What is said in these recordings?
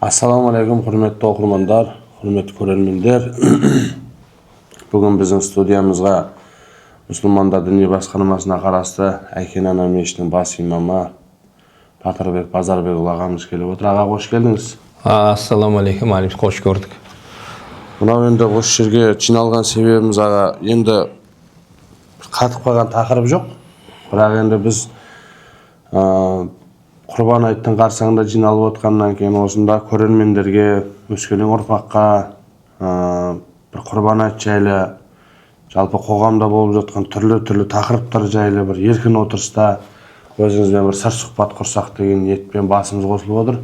Assalamu alaikum, hürmetli okurmanlar, hürmetli көрермендер. Бүгін біздің студиямызға мұсылмандар діни басқармасына қарасты Әйкен ана мешітінің бас имамы Батырбек Базарбекұлы ағамыз келіп отыр. Аға, қош келдіңіз. Ассаламу алейкум, қош көрдік. Мынау енді осы жерге жиналған себебіміз, аға, енді қатып қалған тақырып жоқ. Бірақ енді біз Құрбан айттың қарсаңында жиналып отқаннан кейін осында көрермендерге, өскелең ұрпаққа бір Құрбан айт жайлы, жалпы қоғамда болып жатқан түрлі тақырыптар жайлы бір еркін отырыста өзіңізбен бір сыр сұхбат құрсақ деген ниетпен басымыз қосылып отыр.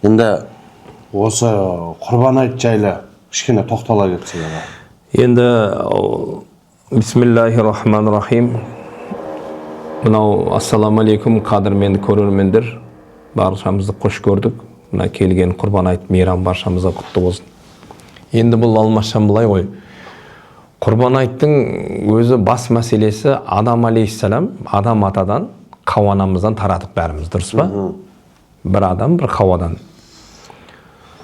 Енді осы Құрбан айт жайлы кішкене тоқтала кетсек. Енді бисмиллахир-рахманир-рахим. Мынау ассаламу алейкум қадірменді көрермендер, баршамызды қош көрдік. Мына келген Құрбан айт мейрам баршамызға құтты болсын. Енді бұл алмашан былай ғой. Құрбан айттың өзі бас мәселесі Адам алейхиссалам, Адам атадан, Хауа анамыздан таратып бәріміз, дұрыс па? Бір адам, бір Хауадан.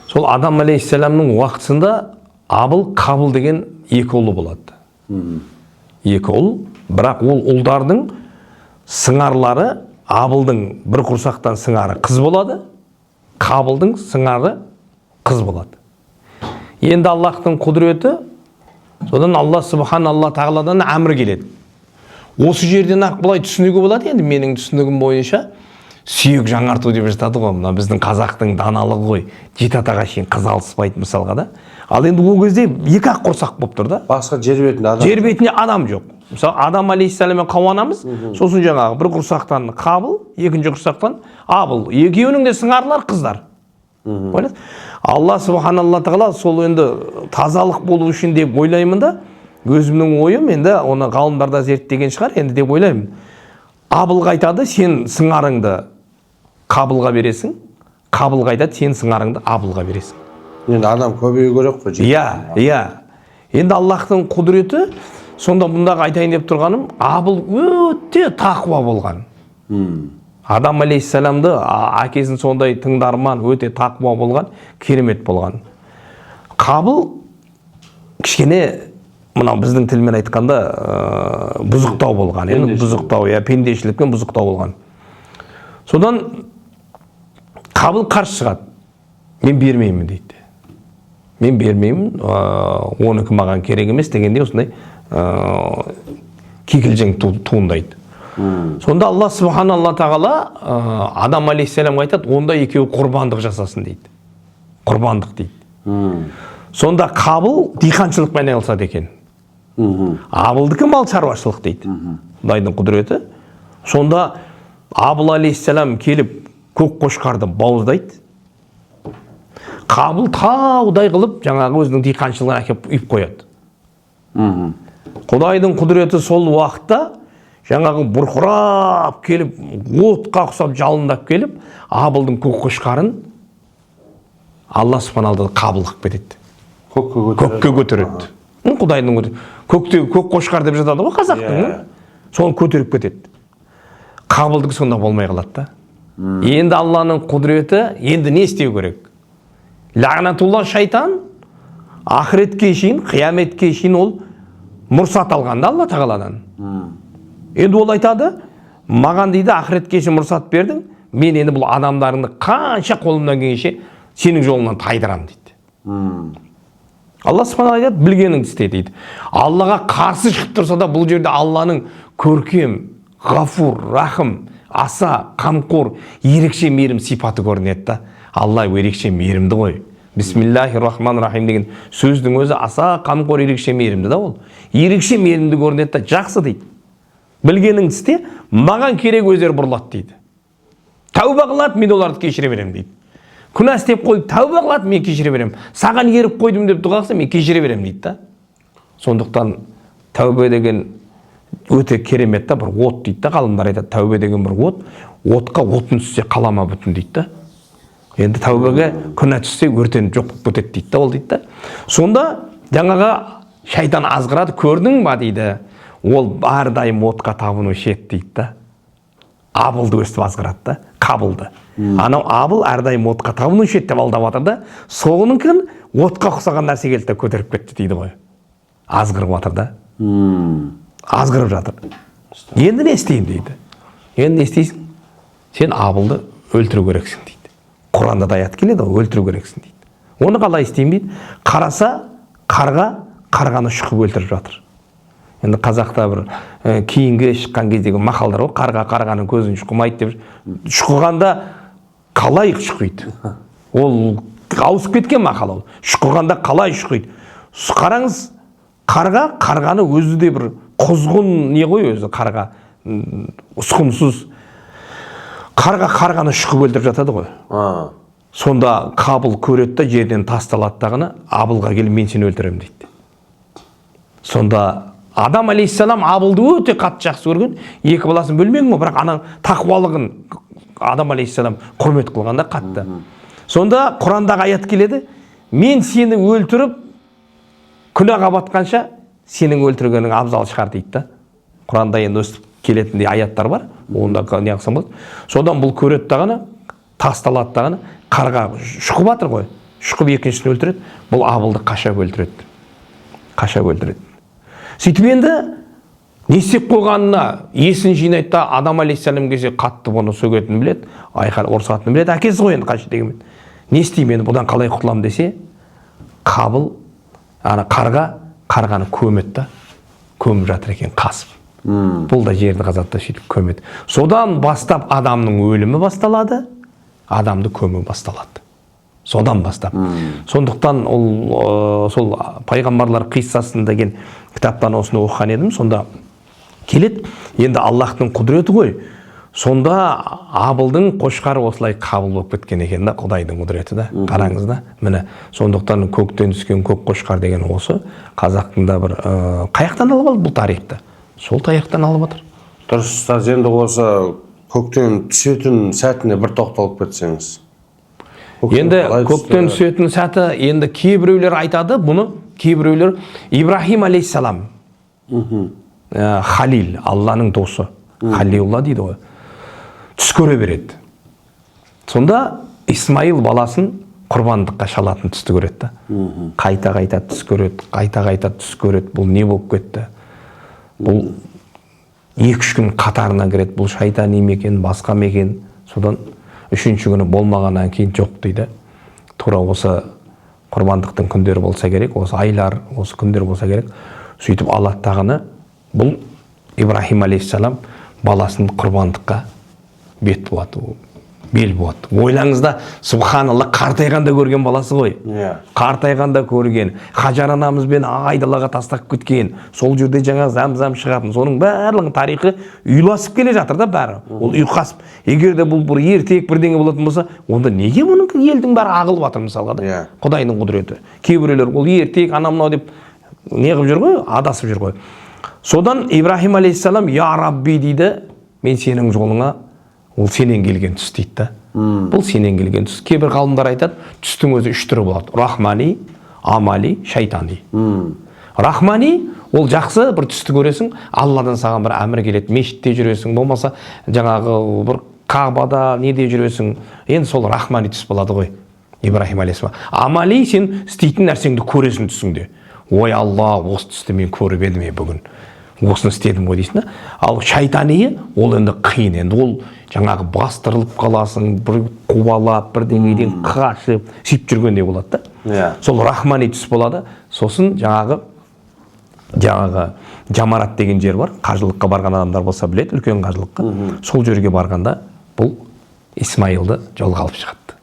Сол Адам алейхиссаламның уақытысында Абыл, Қабыл деген екі ұлы болады. Екі ұл, бірақ ол ұлдардың сыңарлары, Абылдың бір құрсақтан сыңары қыз болады, Қабылдың сыңары қыз болады. Енді Аллахтың құдіреті, содан Алла Субханалла тағаладан әмір келеді. Осы жерден ақ былай түсінуге болады, енді менің түсінігім бойынша сүйек жаңарту деп жатады ғой, мына біздің қазақтың даналығы ғой, жеті атаға шейін қыз алыспайды мысалға да. Ал енді ол кезде екі ақ құрсақ болып тұр да. Басқа жер бетінде адам жоқ. Мысалы, Адам алейхиссалам мен Хауа анамыз, сосын жаңағы бір құрсақтан Қабыл, екінші құрсақтан Абыл. Екеуінің де сыңарлар қыздар. Алла Субханалла тағала сол енді тазалық болу үшін деп ойлаймын да, өзімнің ойым, енді оны ғалымдарда зерттеген шығар, енді деп ойлаймын. Абылға айтады, сен сыңарыңды Қабылға бересің, Қабылға айтады, сен сыңарыңды Абылға бересің. Енді адам көбею керек қой. Иә. Енді Аллахтың құдіреті, сонда бұндағы айтайын деп тұрғаным, Абыл өте тақуа болған. Адам алейхиссаламды әкесін сондай тыңдарман, өте тақуа болған, керемет болған. Қабыл кішкене, мынау біздің тілмен айтқанда бұзықтау болған. Бұзықтау, пендешілікпен бұзықтау болған. Содан Қабыл қарсы шығады. Мен бермеймін дейді. Мен бермеймін, оныкі маған керек емес дегенде осындай кикілжің туындайды. Сонда Алла Субханалла тағала Адам алейхиссаламға айтады, онда екеуі құрбандық жасасын дейді. Құрбандық дейді. Сонда Қабыл диқаншылықпен айналысады екен. Абылдікі мал шаруашылық дейді. Құдайдың құдіреті. Сонда Абыл алейхиссалам келіп көк қошқарды бауыздайды. Қабыл таудай қылып жаңағы өзінің диқаншылығын әкеп үйіп қояды. Құдайдың құдіреті сол уақытта жаңағы бұрқырап келіп, отқа ұқсап жалындап келіп, Абылдың көк қошқарын Алла Субханалла Қабыл қылып кетеді. Көкке көтереді. Құдайдың құдіреті. Көкте көк қошқар деп жатады ғой қазақтың. Соны көтеріп кетеді. Қабылдың сонда болмай қалады да. Енді Алланың құдіреті, енді не істеу керек? Лағнатулла шайтан ақыретке шейін, қияметке шейін ол мұрсат алғанда Алла тағаладан. Енді ол айтады, маған дейді ақыретке шейін мұрсат бердің, мен енді бұл адамдарыңды қанша қолымнан келгенше сенің жолыңнан тайдырам дейді. Алла Субханалла айтады, білгеніңді істе дейді. Аллаға қарсы шығып тұрса да бұл жерде Алланың көркем, ғафур, рахым, аса, қамқор, ерекше мейірім сипаты көрінеді да. Алла ерекше мейірімді ғой. Бисмиллахир-рахманир-рахим деген сөздің өзі аса, қамқор, ерекше мейірімді да ол. Ерекше мейірімді көрінеді да, жақсы дейді. Білгеніңді істе, маған керек өздері бұрылады дейді. Тәуба қылады, мен оларды кешіре беремін дейді. Күнә істеп қойып, тәуба қылады, мен кешіре беремін. Саған еріп қойдым деп дұға қылса, мен кешіре беремін дейді да. Сондықтан тәуба деген өте керемет та, бір от дейді да, ғалымдар айтады, тәуба деген бір от, отқа отын түссе қалама бүтін дейді да. Енді тәубаға күнә түссе өртеніп жоқ болып кетеді дейді да, ол дейді да. Сонда жаңаға шайтан азғырады, көрдің ба дейді. Ол әрдайым отқа табыну шет дейді да. Абылды өстіп азғырады да, Қабылды. Анау Абыл әрдайым отқа табынушы еді деп алдап жатыр да, соғыныңкін отқа ұқсаған нәрсе келді де көтеріп кетті дейді ғой. Азғырып жатыр да. Азғырып жатыр. Енді не істейін дейді. Енді не істейсің? Сен Абылды өлтіру керексің дейді. Құранда да аят келеді ғой, өлтіру керексің дейді. Оны қалай істейін дейді? Қараса, қарғаны шұқып өлтіріп жатыр. Енді қазақта бір кейінгі шыққан кездегі мақалдар ғой, қарғаның көзін шұқымайды деп. Шұқығанда қалай шұқиды? Ол ауысып кеткен мақал ол. Шұқығанда қалай шұқиды? Қараңыз, қарғаны өзі де бір құзғын не ғой өзі қарға, ұсқынсыз. Қарғаны шұқып өлтіріп жатады ғой. Сонда Қабыл көреді да жерден тасталаттағыны Абылға келіп мен сені өлтіремін дейді. Сонда Адам алейхиссалам Абылды өте қатты жақсы көрген, екі баласын бөлмеген ғой, бірақ ана тақуалығын Адам алейхиссалам құрмет қылғанда қатты. Сонда Құрандағы аят келеді, мен сені өлтіріп күнәға батқанша сенің өлтіргенің абзал шығар дейді да. Құранда енді өстіп келетіндей аяттар бар, онда не қылсам болады. Содан бұл көреді дағаны, тасталады дағаны, қарға шұқып жатыр ғой, шұқып екіншісін өлтіреді, бұл Абылды қашап өлтіреді. Сөйтіп енді не істеп қойғанына есін жинайды да, Адам алейхиссалам келсе қатты бұны сөгетінін біледі, ұрсатынын біледі, әкесі ғой енді қашып дегенмен. Не істеймін енді, бұдан қалай құтыламын десе, Қабыл қарғаны көмеді да, көміп жатыр екен қасып. Бұл да жерді қазады да сөйтіп көмеді. Содан бастап адамның өлімі басталады, адамды көму басталады. Содан бастап. Сондықтан сол пайғамбарлар қиссасын деген кітаптан осыны оқыған едім. Сонда келеді, енді Аллахтың құдіреті ғой. Сонда Абылдың қошқары осылай қабыл болып кеткен екен да, Құдайдың құдіреті да. Қараңыз да, міне сондықтан көктен түскен көк қошқар деген осы қазақтың да бір қаяқтан алып алды бұл тарихты? Сол тарихтан алып отыр. Дұрыс ұстаз, енді осы көктен түсетін сәтіне бір тоқталып кетсеңіз. Енді көктен түсетін сәті, енді кейбіреулер айтады бұны, кейбіреулер Ибрахим алейхиссалам, Халил, Алланың досы, Халилулла дейді ғой, түс көре береді. Сонда Исмаил баласын құрбандыққа шалатын түсті көреді да. Қайта түс көреді, қайта түс көреді. Бұл не болып кетті? Бұл 2-3 күн қатарына кіреді. Бұл шайтан екен, басқа мекен. Содан 3-ші күні болмағаннан кейін жоқ дейді. Тура осы құрбандықтың күндері болса керек, осы айлар, осы күндер болса керек. Сөйтіп алады тағыны, бұл Ибрахим алейхиссалам баласын құрбандыққа бет болады, бел болады. Ойлаңызда, субханалла, қартайғанда көрген баласы ғой. Қартайғанда көрген, Хажар анамызбен айдалаға тастап кеткен, сол жерде жаңа зам-зам шығатын, соның барлығын тарихы үйласып келе жатыр да бәрі. Ол ұйқасып. Егер де бұл бір ертек бірдеңе болатын болса, онда неге мұның елдің бәрі ағылып жатыр мысалға да? Құдайдың құдіреті. Кейбіреулер ол ертек, анау деп не қылып жүр ғой, адасып жүр ғой. Содан Ибрахим алейхиссалам, я Рабби дейді, мен сенің жолыңа, ол сенен келген түс дейді да. Бұл сенен келген түс. Кейбір ғалымдар айтады, түстің өзі 3 түрі болады. Рахмани, амали, шайтани. Рахмани, ол жақсы бір түсті көресің, Алладан саған бір әмір келеді, мешітте жүресің, болмаса жаңағы бір Кағбада неде жүресің. Енді сол рахмани түс болады ғой, Ибрахим алейхиссалам. Амали, сен істейтін нәрсеңді көресің түсіңде. Ой, Алла, осы түсті мен көріп едім бүгін. Осыны істедім ғой дейсің. Ал шайтани, ол енді қиын. Енді ол жаңағы бастырылып қаласың, бір қуалап, бірдеңеден қашып, сөйтіп жүргендей болады да. Сол рахмани түс болады. Сосын жаңағы Жамарат деген жер бар. Қажылыққа барған адамдар болса біледі, үлкен қажылыққа. Сол жерге барғанда бұл Исмаилды жолға алып шығады.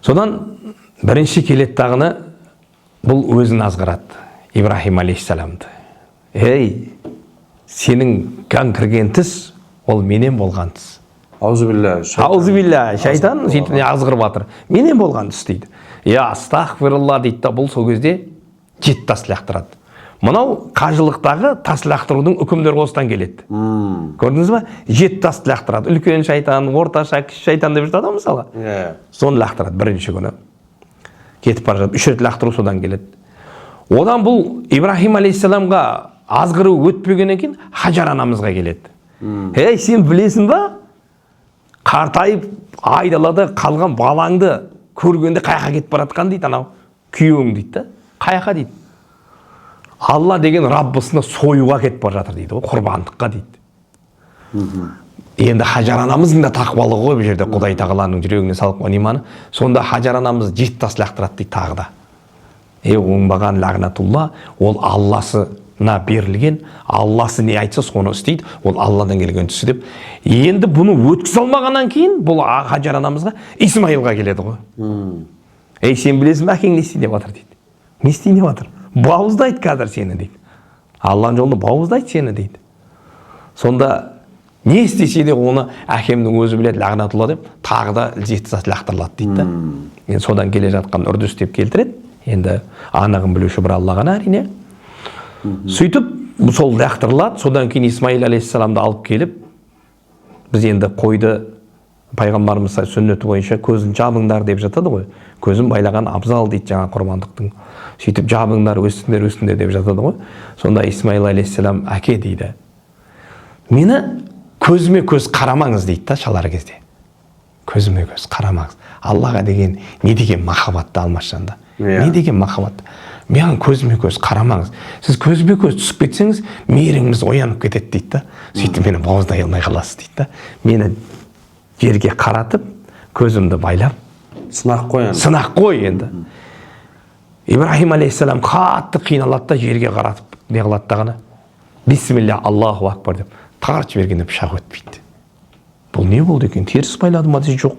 Содан бірінші келеді тағыны бұл өзін азғырады, Ибрахим алейхиссаламды. Ей, сенің кірген түс, ол менен болған түс. Аузубилля, шайтан сөйтіп азғырып жатыр. Менен болған түс дейді. Я астағфирулла дейді да, бұл сол кезде 7 тас лақтырады. Мынау қажылықтағы тас лақтырудың үкімдері осыдан келеді. Көрдіңіз ба? 7 тас лақтырады. Үлкен шайтан, орташа, кіші шайтан деп жатады мысалы. Соны лақтырады бірінші күні. Кетіп бара жатып, 3 рет лақтыру содан келеді. Одан бұл Ибрахим алейхиссаламға азғыру өтпегеннен кейін Хажар анамызға келеді. Ей, сен білесің ба? қартайып айдалада қалған балаңды көргенде қаяққа кетіп баратқан дейді, анау күйеуің дейді да. Қаяққа дейді. Алла деген Раббысына союға кетіп бара жатыр дейді ғой, құрбандыққа дейді. Енді Хажар анамыздың да тақуалығы ғой бұл жерде, Құдай тағаланың жүрегіне салып қойған иманы. Сонда Хажар анамыз 7 тас лақтырады дейді тағы да. Оңбаған лағнатулла, ол Алласына берілген, Алласы не айтса соны істейді, ол Алладан келген түсі деп. Енді бұны өткізе алмағаннан кейін бұл Хажар анамызға Исмаилға келеді ғой. Сен білесің бе, әкең не істейін деп жатыр дейді. Не істейін деп жатыр? Бауыздайды қазір сені дейді. Алланың жолында бауыздайды сені дейді. Сонда не істесе де оны әкемнің өзі біледі, лағнатулла деп, тағы да 7 тас лақтырылады дейді да. Енді содан келе жатқан үрдіс деп келтіреді. Енді анығын білуші бір Алла ғана әрине. Сөйтіп сол лақтырылады. Содан кейін Исмаил алейхиссаламды алып келіп, біз енді қойды пайғамбарымыз сүннеті бойынша көзін жабыңдар деп жатады ғой. Көзін байлаған абзал дейді жаңа құрбандықтың. Сөйтіп жабыңдар, өстіңдер деп жатады ғой. Сонда Исмаил алейхиссалам әке дейді. Мені көзіме көз қарамаңыз дейді да шалар кезде. Көзіме көз қарамаңыз. Аллаға деген не деген махаббатты алмашанда. Не деген махаббат. Маған көзіме көз қарамаңыз. Сіз көзіме көз түсіп кетсеңіз, мейіріңіз оянып кетеді дейді да. Сөйтіп мені бауыздай алмай қаласыз дейді да. Мені жерге қаратып, көзімді байлап, сынақ қой енді. Ибрахим алейхиссалам қатты қиналады да жерге қаратып, не қылады дағана. Бисмилля, Аллаху акбар деп тартып жібергенде пышақ өтпейді. Бұл не болды екен? Теріс байлады ма десе жоқ.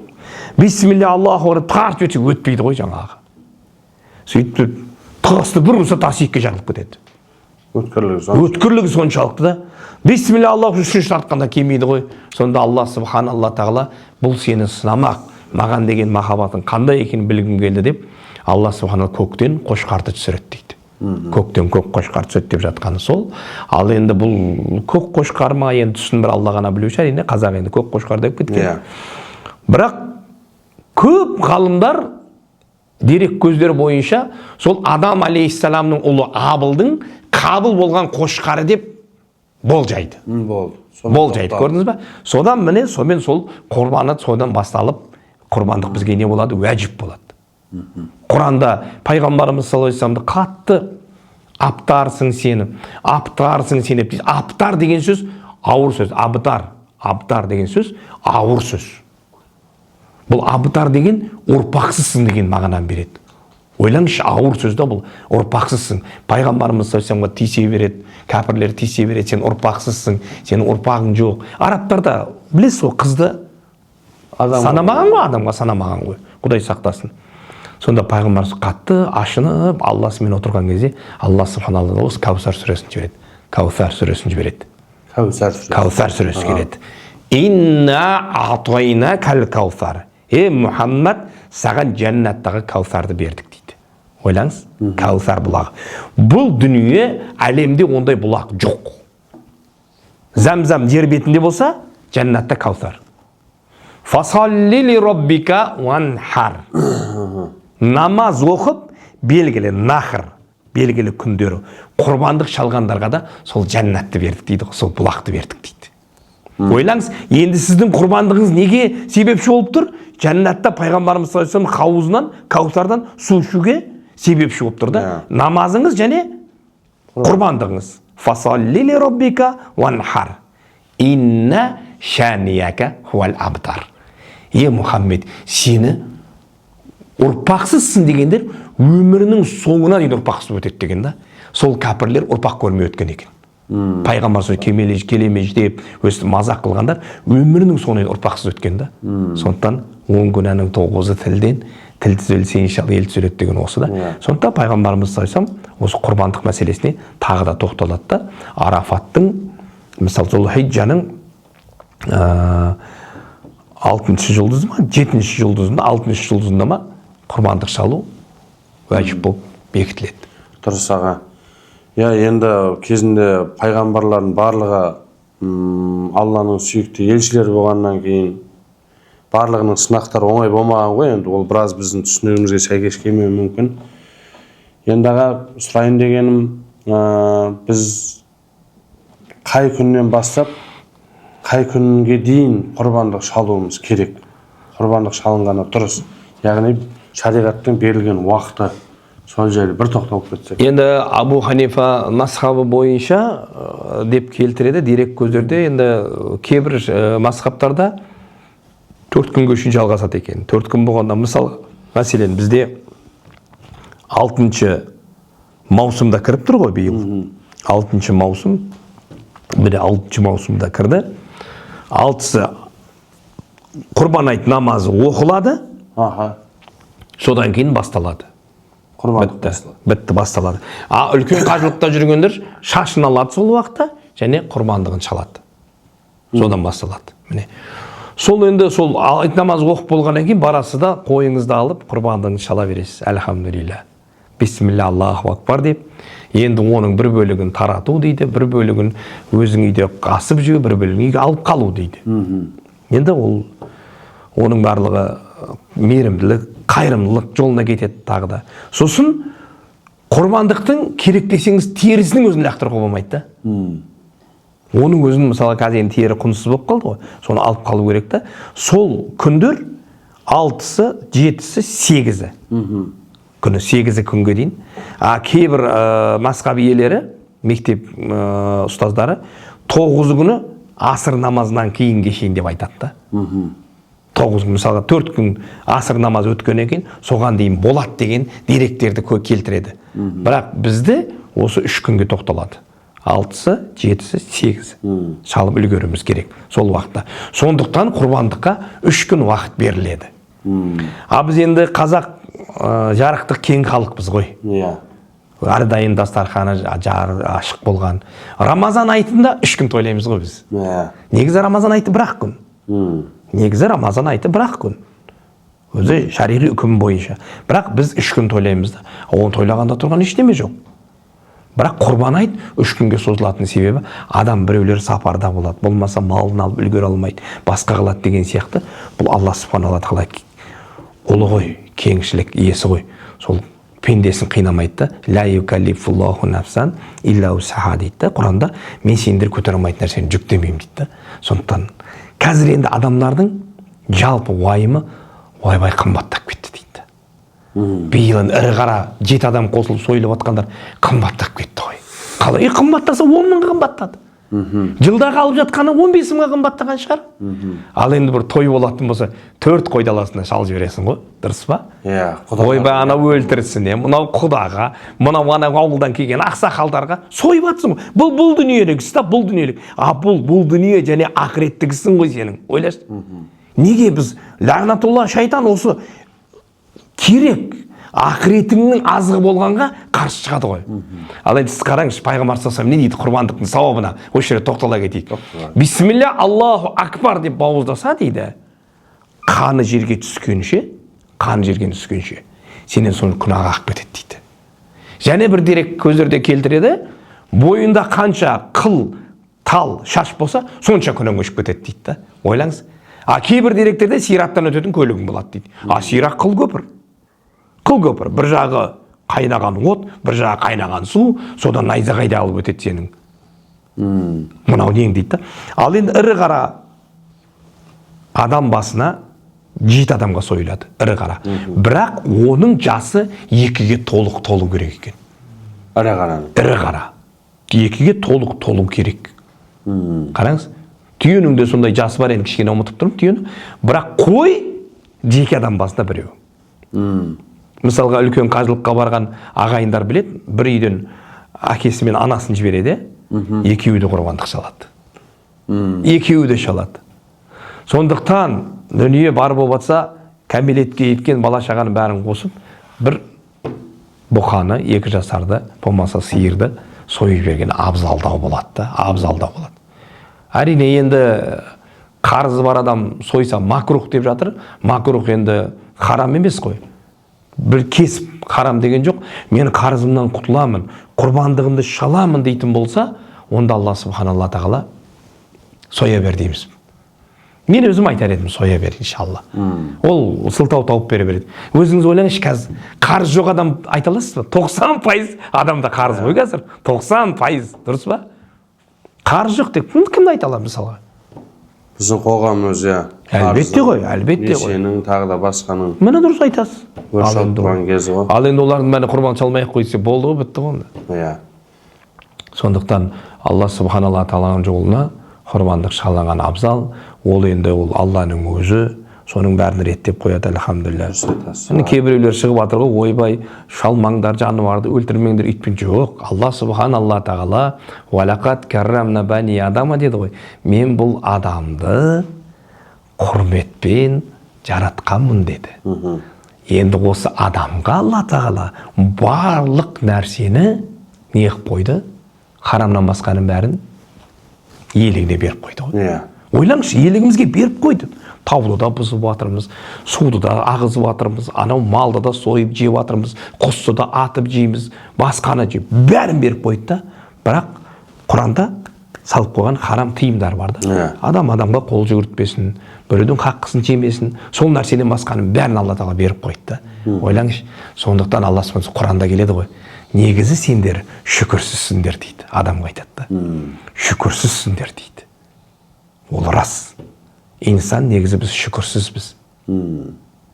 Бисмилля, Аллаху акбар тартып өтсе өтпейді ғой жаңағы. Сөйтіп тасты бір ұрса тас екіге жарылып кетеді. Өткірлігі соншалықты да. Бисмилля, Аллаху үшінші тартқанда келмейді ғой. Сонда Алла субханалла тағала бұл сені сынамақ, маған деген махаббатың қандай екенін білгім келді деп, Алла субханалла көктен қошқарды түсіреді дейді. Көктен көк қошқар түседі деп жатқаны сол. Ал енді бұл көк қошқар ма, енді түсін бір Алла ғана білуші, әрине қазақ енді көк қошқар деп кеткен. Бірақ көп ғалымдар дерек көздері бойынша сол Адам алейхиссаламның ұлы Абылдың қабыл болған қошқары деп болжайды. Болжайды, көрдіңіз бе? Содан міне, сомен сол құрбаны содан басталып, құрбандық бізге не болады? Уәжіп болады. Құранда пайғамбарымыз саллаллаху алейхи вассаламды қатты аптарсың сені, аптарсың сені деп дейді. Аптар деген сөз ауыр сөз. Абдар деген сөз ауыр сөз. Бұл абдар деген ұрпақсызсың деген мағынаны береді. Ойлаңызшы, ауыр сөз да бұл. Ұрпақсызсың. Пайғамбарымыз саллаллаху алейхи вассаламға тисе береді, кәпірлер тисе береді, сен ұрпақсызсың, сенің ұрпағың жоқ. Арабтарда білесіз ғой, қызды санамаған ғой, адамға санамаған ғой. Құдай сақтасын. Сонда пайғамбарымыз қатты ашынып, Алласымен отырған кезде Алла субханалла осы Каусар сүресін жібереді. Каусар сүресін жібереді. Каусар сүресі келеді. Инна атойна кәл каусар. Мұхаммад, саған жәннаттағы каусарды бердік дейді. Ойлаңыз, каусар бұлағы. Бұл дүние әлемде ондай бұлақ жоқ. Зәмзәм жер бетінде болса, жәннатта каусар. Фасалли ли роббика ванхар. Намаз оқып, белгілі нахр, белгілі күндері құрбандық шалғандарға да сол жәннатты бердік дейді, сол бұлақты бердік дейді. Ойлаңыз, енді сіздің құрбандығыңыз неге себепші болып тұр? Жәннатта пайғамбарымыз саллаллаху алейхи вассалам хауызынан, каусардан су ішуге себепші болып тұр да. Намазыңыз және құрбандығыңыз. Фасалли ли роббика ванхар. Инна шанияка хуал абдар. Мұхаммед, сені ұрпақсызсың дегендер өмірінің соңына дейін ұрпақсыз өтеді деген да. Сол кәпірлер ұрпақ көрмей өткен екен. Пайғамбар сөз келемеж деп өстіп мазақ қылғандар өмірінің соңына дейін ұрпақсыз өткен да. Сондықтан 10 күнәнің 9-ы тілден, тіл түзелсе иншалла ел түзеледі деген осы да. Сондықтан пайғамбарымыз саллаллаху алейхи вассалам осы құрбандық мәселесіне тағы да тоқталады да. Арафаттың, мысалы Зулхиджаның 6-шы жұлдызы ма, 7-ші жұлдызында, 6-шы жұлдызында ма құрбандық шалу уәжіп болып бекітіледі. Дұрыс аға. Енді кезінде пайғамбарлардың барлығы Алланың сүйікті елшілері болғаннан кейін барлығының сынақтары оңай болмаған ғой, енді ол біраз біздің түсінігімізге сәйкес келмеуі мүмкін. Енді аға сұрайын дегенім, біз қай күннен бастап қай күнге дейін құрбандық шалуымыз керек, құрбандық шалынғаны дұрыс, яғни шариғаттың берілген уақыты, сол жайлы бір тоқталып кетсек. Енді Абу Ханифа мазхабы бойынша деп келтіреді дерек көздерде. Енді кейбір мазхабтарда 4 күнге шейін жалғасады екен. 4 күн болғанда, мысалы, мәселен бізде 6 маусымда кіріп тұр ғой биыл. 6 маусым, міне 6 маусымда кірді. 6-сы құрбан айт намазы оқылады. Содан кейін басталады. Бітті, басталады. Үлкен қажылықта жүргендер шашын алады сол уақытта және құрбандығын шалады. Содан басталады. Міне. Сол енді сол айт намазы оқып болғаннан кейін барасы да қойыңызды алып құрбандығын шала бересіз. Әлхамдулилля. Бисмилля Аллаху акбар деп. Енді оның бір бөлігін тарату дейді, бір бөлігін өзің үйде қасып жеу, бір бөлігін үйге алып қалу дейді. Енді оның барлығы мейірімділік, қайырымдылық жолына кетеді тағы да. Сосын құрбандықтың керек десеңіз терісінің өзін лақтыруға болмайды да. Оның өзін мысалы қазір тері құнсыз болып қалды ғой. Соны алып қалу керек та. Сол күндер 6-сы, 7-сі, 8-і. Күні 8-і күнге дейін. Кейбір мазхаб иелері, мектеп ұстаздары 9-ы күні асыр намазынан кейінге шейін деп айтады да. 9 күн, мысалға 4 күн асыр намазы өткеннен кейін соған дейін болады деген деректерді келтіреді. Бірақ бізде осы 3 күнге тоқталады. 6-сы, 7-сі, 8-і шалып үлгеруіміз керек сол уақытта. Сондықтан құрбандыққа 3 күн уақыт беріледі. Біз енді қазақ жарықтық кең халықпыз ғой. Әрдайым дастарханы ашық болған. Рамазан айтында 3 күн тойлаймыз ғой біз. Негізі Рамазан айты 1 күн. Негізі Рамазан айты 1 күн. Өзі шариғи үкім бойынша. Бірақ біз 3 күн тойлаймыз да. Оны тойлағанда тұрған ештеме жоқ. Бірақ құрбан айт 3 күнге созылатын себебі адам біреулер сапарда болады. Болмаса малын алып үлгере алмайды. Басқа қылады деген сияқты. Бұл Алла субханала тағала ұлы ғой, кеңшілік иесі ғой. Сол пендесін қинамайды. Ла юкаллифуллаху нафсан илля усаха дейді. Құранда мен сендер көтере алмайтын нәрсені жүктемеймін дейді. Сондықтан қазір енді адамдардың жалпы уайымы ойбай қымбаттап кетті дейді. Биыл ірі қара 7 адам қосылып сойылып жатқандар қымбаттап кетті ғой. Қалай қымбаттаса 10 мыңға қымбаттады. Жылдағы алып жатқаны 15 мыңға қымбаттаған шығар. Ал енді бір той болатын болса 4 қойды аласың да шалып жібересің ғой. Дұрыс па? Ойбай анау өлтірсін, мынау құдаға, мынау ауылдан келген ақсақалдарға сойып жатсың ғой. Бұл дүниелік іс та, бұл дүниелік. Бұл дүние және ақыреттігісің ғой сенің. Ойлашы. Неге біз лағнатулла шайтан осы керек ақыретіңнің азығы болғанға қарсы шығады ғой. Ал енді сіз қараңыз, пайғамбар саллаллаху не дейді құрбандықтың сауабына? Осы жерде тоқтала кетейік. Бисмилля Аллаху акбар деп бауыздаса дейді. Қаны жерге түскенше, сенен соны күнәға ағып кетеді дейді. Және бір дерек көздерде келтіреді, бойында қанша қыл, тал, шаш болса, сонша күнәң өшіп кетеді дейді. Ойлаңыз. Кейбір деректерде сираттан өтетін көлігің болады дейді. Сирақ қыл көпір. Бір жағы қайнаған от, бір жағы қайнаған су, содан найзағайда алып өтеді сенің. Мынау нең дейді. Ал енді ірі қара адам басына 7 адамға сойылады, ірі қара. Бірақ оның жасы 2-ге толық керек екен. Ірі қара. 2-ге толық керек. Қараңыз. Түйенің де сондай жасы бар, енді кішкене ұмытып тұрмын түйені. Бірақ қой 2 адам басына біреу. Мысалға үлкен қажылыққа барған ағайындар білет, бір үйден әкесі мен анасын жібереді, екеуі де құрбандық шалады. Екеуі де шалады. Сондықтан дүние бар болып жатса, кәмелетке жеткен бала шағаны бәрін қосып, бір бұқаны, 2 жасарды, болмаса сиырды сойып берген абзалдау болады. Әрине енді қарызы бар адам сойса макрух деп жатыр. Макрух енді харам емес қой. Бір кесіп харам деген жоқ. Мен қарызымнан құтыламын, құрбандығымды шаламын дейтін болса, онда Алла субханалла тағала соя бер дейміз. Мен өзім айтар едім, соя бер, иншалла. Ол сылтау тауып бере береді. Өзіңіз ойлаңызшы, қазір қарыз жоқ адам айта аласыз ба? 90% адамда қарыз ғой қазір. 90%, дұрыс па? Қарыз жоқ деп кімді айта аламын мысалға? Біздің қоғамымыз Әлбетте ғой, әлбетте ғой. Несенің тағы да басқаның Міне дұрыс айтасыз. өршіп тұрған кезі ғой. Ал енді олардың бәрін құрбан шалмай-ақ қойса болды ғой, бітті ғой. Иә. Сондықтан Алла субханалла тағаланың жолына құрбандық шалған абзал. Ол енді ол Алланың өзі, соның бәрін реттеп қояды, әлхамдулилля. Міне кейбіреулер шығып жатыр ғой, ойбай, шалмаңдар, жануарды өлтірмеңдер, үйтпен. Жоқ, Алла субханалла тағала уалақат каррамна бани адама деді ғой. Мен бұл адамды құрметпен жаратқанмын деді. Енді осы адамға Алла тағала барлық нәрсені не қылып қойды? Харамнан басқаның бәрін иелігіне беріп қойды ғой. Ойлаңызшы, иелігімізге беріп қойды. Тауды да бұзып жатырмыз, суды да ағызып жатырмыз, анау малды да сойып жеп жатырмыз, құсты да атып жейміз, басқаны жеп, бәрін беріп қойды да. Бірақ Құранда салып қойған харам тыйымдар бар да. Адам адамға қол жүгіртпесін, біреудің хаққысын жемесін, сол нәрседен басқаның бәрін Алла тағала беріп қойды да. Ойлаңызшы, сондықтан Алла субхана Құранда келеді ғой. Негізі сендер шүкірсізсіңдер дейді. Адамға айтады да. Шүкірсізсіңдер дейді. Ол рас. Инсан негізі біз шүкірсізбіз.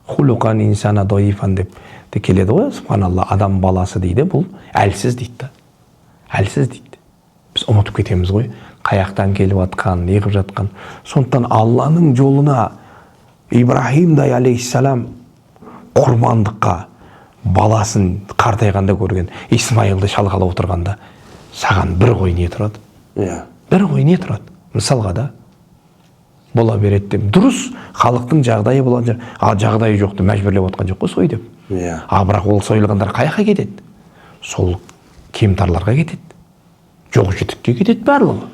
Хулуқан инсана доифан деп келеді ғой. Субханалла, адам баласы дейді, бұл әлсіз дейді. Әлсіз дейді. Біз ұмытып кетеміз ғой. Қаяқтан келіп жатқан, не қылып жатқан. Сондықтан Алланың жолына Ибрахимдай алейхиссалам құрбандыққа баласын қартайғанда көрген Исмайылды шалғалы отырғанда саған бір қой не тұрады? Бір қой не тұрады? Мысалға да бола береді деп. Дұрыс, халықтың жағдайы болған жағдайы жоқты мәжбүрлеп отқан жоқ қой сой деп. Бірақ ол сойылғандар қаяққа кетеді? Сол кемтарларға кетеді. Жоқ жітікке кетеді барлығы.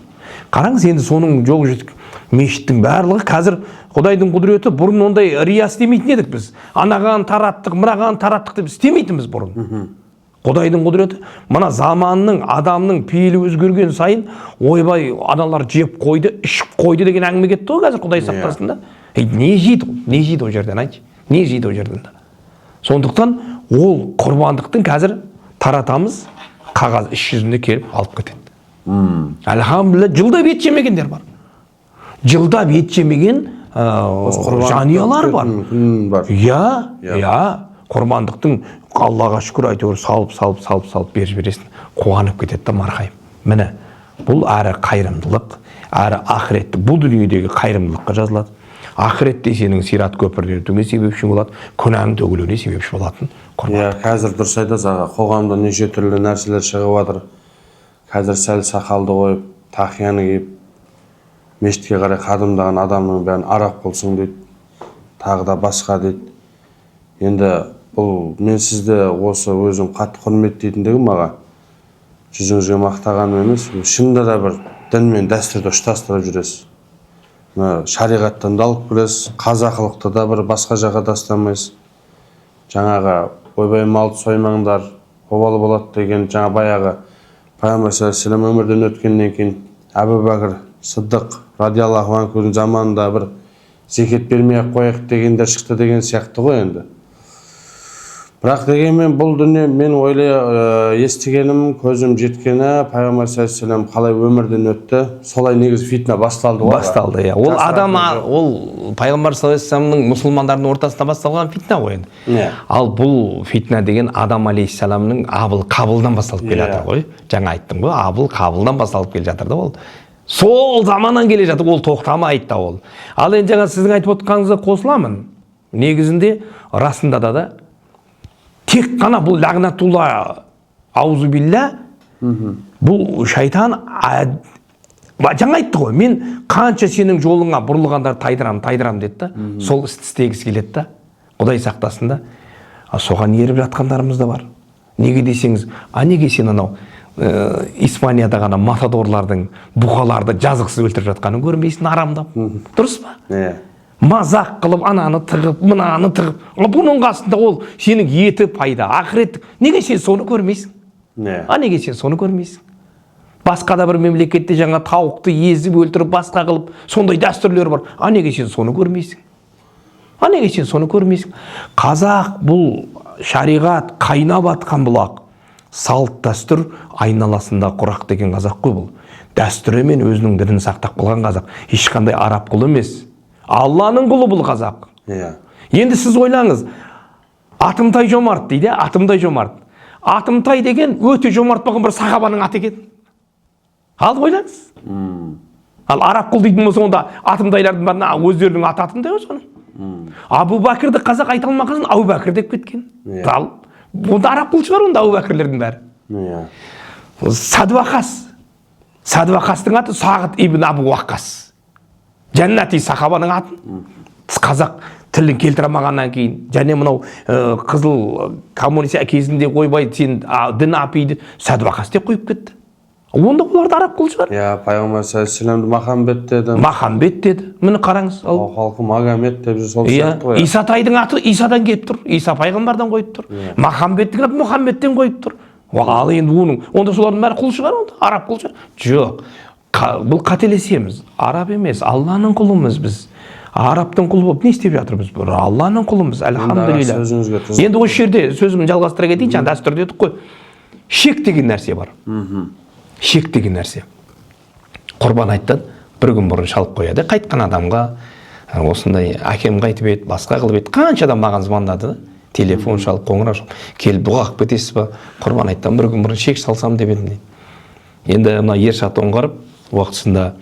Қараңыз, енді соның жоқ жітік мешіттің барлығы қазір Құдайдың құдіреті. Бұрын ондай рия істемейтін едік біз. Анаған тараттық, мынаған тараттық деп істемейтінбіз бұрын. Құдайдың құдіреті. Мына заманның, адамның пейілі өзгерген сайын, ойбай, аналар жеп қойды, ішіп қойды деген әңгіме кетті ғой қазір, Құдай сақтасын да. Не жейді? Не жейді о жерден, айтшы? Не жейді о жерден да? Сондықтан ол құрбандықтың қазір таратамыз, қағаз іс жүзінде келіп алып кетеді. Әлхамдулилля, жылдап ет жемегендер бар. Жылдап ет жемеген жанұялар бар. Құрбандықтың Аллаға шүкір әйтеуір салып беріп бересің, қуанып кетеді да марқайым. Міне, бұл әрі қайырымдылық, әрі ақыреттік. Бұл дүниедегі қайырымдылыққа жазылады. Ақыретте сенің сират көпірленуіне себепші болады, күнәң төгілуіне себепші болатын құрбандық. Қазір дұрыс айтасыз аға, қоғамда неше түрлі нәрселер шығып жатыр. Қазір сәл сақалды қойып, тақияны киіп, мешітке қарай қадымдаған адамның бәрін арақ болсын дейді, тағы да басқа дейді. Енді бұл мен сізді осы өзім қатты құрметтейтіндігім аға, жүзіңізге мақтағаным емес, шынында да бір дін мен дәстүрді ұштастырып жүресіз. Шариғаттан да алып келесіз, қазақылықты да бір басқа жаққа тастамайсыз. Жаңағы ойбай малды соймаңдар, обалы болады деген жаңа баяғы Пайғамбар саллаллаху алейхи ва саллям өмірден өткеннен кейін Әбу Бәкір Сыддық радиаллаху анхудың заманында бір зекет бермей-ақ қояйық дегендер шықты деген сияқты ғой енді. Бірақ дегенмен бұл дүние мен естігенім, көзім жеткені, Пайғамбар саллаллаху алейхи ва саллям қалай өмірден өтті, солай негізі фитна басталды ғой. Басталды, иә. Ол адам, ол Пайғамбар саллаллаху алейхи ва саллямның мұсылмандардың ортасында басталған фитна ғой енді. Ал бұл фитна деген Адам алейхиссаламның Абыл Қабылдан басталып келе жатыр ғой. Жаңа айттым ғой, Абыл Қабылдан басталып келе жатыр да ол. Сол заманнан келе жатыр, ол тоқтамайды да ол. Ал енді жаңа сіздің айтып отқаныңызға қосыламын. Негізінде расында да тек қана бұл лағнатулла аузубилля, бұл шайтан жаңа айтты ғой, мен қанша сенің жолыңа бұрылғандар тайдырам деді да, сол істі істегісі келеді да, Құдай сақтасын да. Соған еріп жатқандарымыз да бар. Неге десеңіз, неге сен анау Испанияда ғана матадорлардың, бұқаларды жазықсыз өлтіріп жатқанын көрмейсің, арамдап. Дұрыс па? Мазақ қылып, ананы тығып, мынаны тығып. Бұның қасында ол сенің еті пайда, ақыреттік. Неге сен соны көрмейсің? Неге сен соны көрмейсің? Басқа да бір мемлекетте жаңа тауықты езіп өлтіріп, басқа қылып, сондай дәстүрлер бар. Неге сен соны көрмейсің? Неге сен соны көрмейсің? Қазақ бұл шариғат қайнап атқан бұлақ. Салт дәстүр айналасында құрақ деген қазақ қой бұл. дәстүрі мен өзінің дінін сақтап қалған қазақ. Ешқандай араб құлы емес. Алланың құлы бұл қазақ. Иә. Енді сіз ойлаңыз, Атымтай Жомарт дейді, Атымтай Жомарт. Атымтай деген өте жомарт болған бір сахабаның аты екен. Ал ойлаңыз. Ал араб құл дейтін болса, онда Атымтайлардың барына өздерінің аты Атымтай ғой соның. Абу Бәкірді қазақ айта алмаған, Абу Бәкір деп кеткен. Ал онда араб құл шығар, онда Абу Бәкірлердің бәрі. Иә. Садуақас. Садуақастың аты Сағыт ибн Абу Уаққас. Жәннати сахабаның атын қазақ тілін келтіремағаннан кейін, және мынау қызыл коммунист кезінде ойбай сен дін апиды Садуақас деп қойып кетті. Онда оларды араб қыл шығар. Иә, пайғамбар саллаллаху Махамбет деді. Махамбет деді. Міне қараңыз. Ал халқы Магомед деп жүр, сол сияқты ғой. Исатайдың аты Исадан келіп тұр. Иса пайғамбардан қойып тұр. Махамбеттің аты Мұхаммедтен қойып тұр. Ал енді оның, онда солардың бәрі құл шығар, онда араб құл шығар. Жоқ. Бұл қателесеміз. Араб емес, Алланың құлымыз біз. Арабтың құлы болып не істеп жатырмыз? Бір Алланың құлымыз, әлхамдулилля. Енді осы жерде сөзімді жалғастыра кетейін, жаңа дәстүр дедік қой. Шек деген нәрсе бар. Шек деген нәрсе. Құрбан айттан бір күн бұрын шалып қояды. Қайтқан адамға осындай әкем қайтып еді, басқа қылып еді. Қанша адам маған звондады, телефон шалып, қоңырау шалып, келіп дұға қылып кетесіз ба? Құрбан айттан бір күн бұрын шек салсам деп едім дейді. Енді мына Ершат Оңғаров уақытысында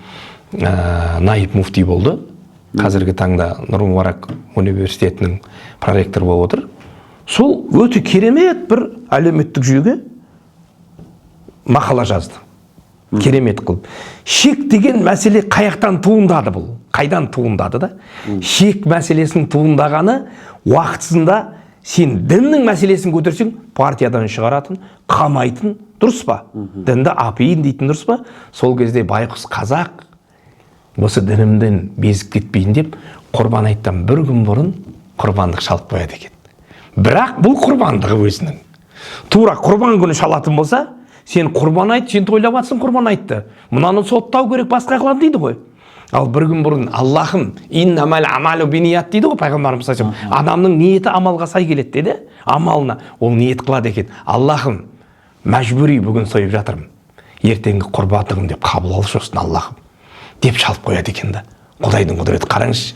наиб муфти болды. Қазіргі таңда Нұр Мүбарак университетінің проректор болып отыр. Сол өте керемет бір әлеуметтік жүйеге мақала жазды. Керемет қылып. Шек деген мәселе қаяқтан туындады бұл? Қайдан туындады да? Шек мәселесінің туындағаны уақытысында сен діннің мәселесін көтерсең, партиядан шығаратын, қамайтын, дұрыс па? Дінді апиын дейтін, дұрыс па? Сол кезде байқұс қазақ осы дінімден безіп кетпейін деп, құрбан айттан бір күн бұрын құрбандық шалып қояды екен. Бірақ бұл құрбандығы өзінің. Тура құрбан күні шалатын болса, сен құрбан айт, сен тойлап атсың құрбан айтты. Мұнаны соттау керек, басқа қылам дейді ғой. Ал бір күн бұрын Аллахым, иннамал амалу биният дейді ғой пайғамбарымыз айтып. Адамның ниеті амалға сай келеді деді. Амалына ол ниет қылады екен. Аллахым, мәжбүри бүгін сойып жатырмын. Ертеңгі құрбандығым деп қабыл алшы осыны Аллахым деп шалып қояды екен да. Құдайдың құдіреті қараңызшы.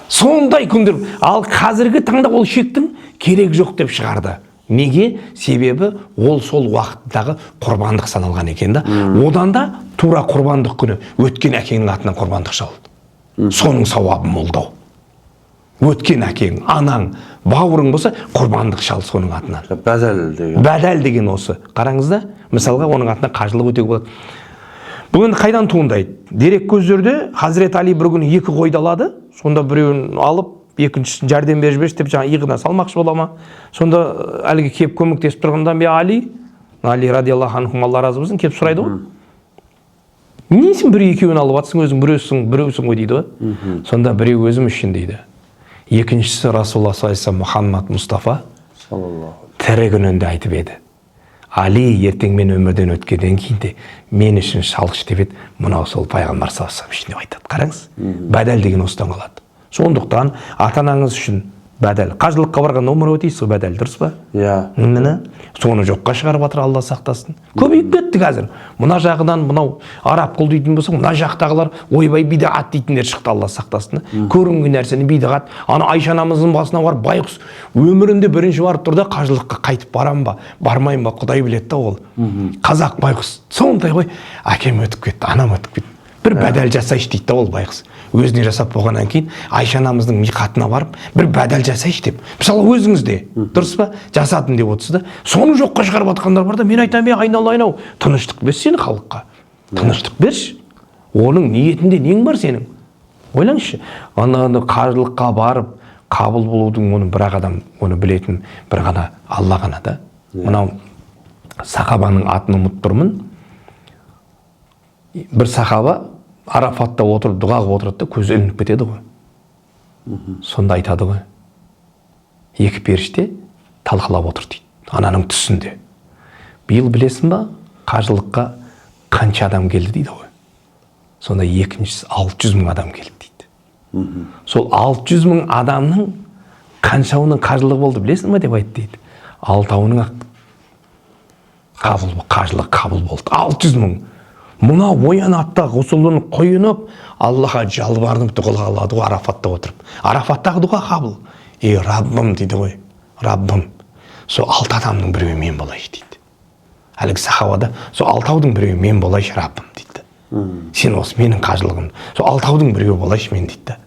Сондай күндер. Ал қазіргі таңда ол шектің керек жоқ деп шығарды. Неге? Себебі ол сол уақыттағы құрбандық саналған екен да. Одан да тура құрбандық күні өткен әкеңнің атынан құрбандық шалды. Соның сауабы молдау. Өткен әкең, анаң, бауырың болса құрбандық шал соның атынан. Бәдәл деген. Бәдәл деген осы. Қараңыз да, мысалға оның атынан қажылық өтеуге болады. Бұл енді қайдан туындайды? Дерек көздерде Хазірет Али бір күні 2 қойды алады, сонда біреуін алып, екіншісін жәрдем беріп жіберші деп жаңа иығына салмақшы бола ма? Сонда әлгі кеп көмектесіп тұрғанда Али радиаллаху анху, Алла разы болсын, кеп сұрайды ғой. Несің бір екеуін алып атсың, өзің біреусің ғой дейді ғой. Сонда біреу өзім үшін дейді. Екіншісі Расулаллах саллаллаху алейхи ва саллям Мұхаммад Мұстафа тірі күнінде айтып еді. Али ертең мен өмірден өткеннен кейін де мен үшін шалғыш деп еді. Мынау сол пайғамбар саллаллаху алейхи ва саллям үшін деп айтады. Қараңыз, бәдәл деген осыдан қалады. Сондықтан ата-анаңыз үшін бәдәл. Қажылыққа барған өмір өтейсіз ғой, бәдәл, дұрыс па? Иә. Соны жоққа шығарып жатыр, Алла сақтасын. Көбейіп кетті қазір. Мына жағынан мынау араб құл дейтін болса, мына жақтағылар ойбай бидағат дейтіндер шықты, Алла сақтасын. Көрінген нәрсені бидағат. Ана Айша анамыздың басына барып байғұс өмірінде бірінші барып тұрды, қажылыққа қайтып барам ба, бармайым ба, Құдай біледі да ол. Қазақ байғұс. Сондай ғой, әкем өтіп кетті, анам өтіп кетті. Бір бәдәл жасайшы дейді да ол байғұс. Өзіне жасап болғаннан кейін Айша анамыздың миқатына барып бір бәдәл жасайшы деп. Мысалы өзіңіз де, дұрыс па? Жасадым деп отырсыз да. Соны жоққа шығарып жатқандар бар да, мен айтамын, айналайын-ау, тыныштық берші сен халыққа. Тыныштық берші. Оның ниетінде нең бар сенің? Ойлаңызшы. Аны қажылыққа барып қабыл болудың оны бір адам оны білетін бір ғана Алла ғана да. Мынау сахабаның атын ұмытып тұрмын. Бір сахаба Арафатта отырып, дұға қылып отырады да, көзі ілініп кетеді ғой. Сонда айтады ғой. 2 періште талқылап отыр дейді. Ананың түсінде. Биыл білесің ба, қажылыққа қанша адам келді дейді ғой. Сонда екіншісі 600 мың адам келді дейді. Сол 600 мың адамның қаншауының қажылығы болды білесің ба деп айтты дейді. 6-ауының қажылық қабыл болды. 600 мың. Мына оянады да ғұсылын құйынып, Аллаға жалбарынып дұға қылады ғой Арафатта отырып. Арафаттағы дұға қабыл. Раббым дейді ғой, Раббым, сол 6 адамның біреуі мен болайшы дейді. Әлгі сахабада сол 6-аудың біреуі мен болайшы Раббым дейді. Сен осы менің қажылығым, сол 6-аудың біреуі болайшы мен дейді.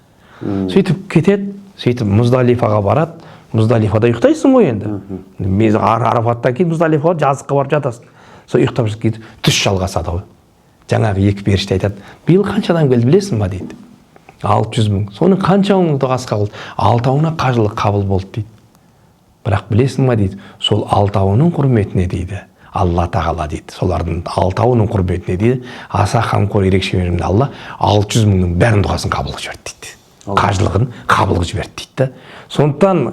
Сөйтіп кетеді, сөйтіп Мұздалифаға барады. Мұздалифада ұйықтайсың ғой енді. Арафаттан кейін Мұздалифаға жазыққа барып жатасың. Сол ұйықтап кетіп түс жалғасады ғой. Жаңағы екі періште айтады, биыл қанша адам келді білесің ба дейді. 600 мың. Соның қаншауының дұғасы қабыл? 6-ауына қажылық қабыл болды дейді. Бірақ білесің ба дейді, сол 6-ауының құрметіне дейді, Алла тағала дейді, солардың 6-ауының құрметіне дейді, аса қамқор ерекше мейірімді Алла 600 мыңның бәрін дұғасын қабыл қылып жіберді дейді. Қажылығын қабыл қылып жіберді дейді. Сондықтан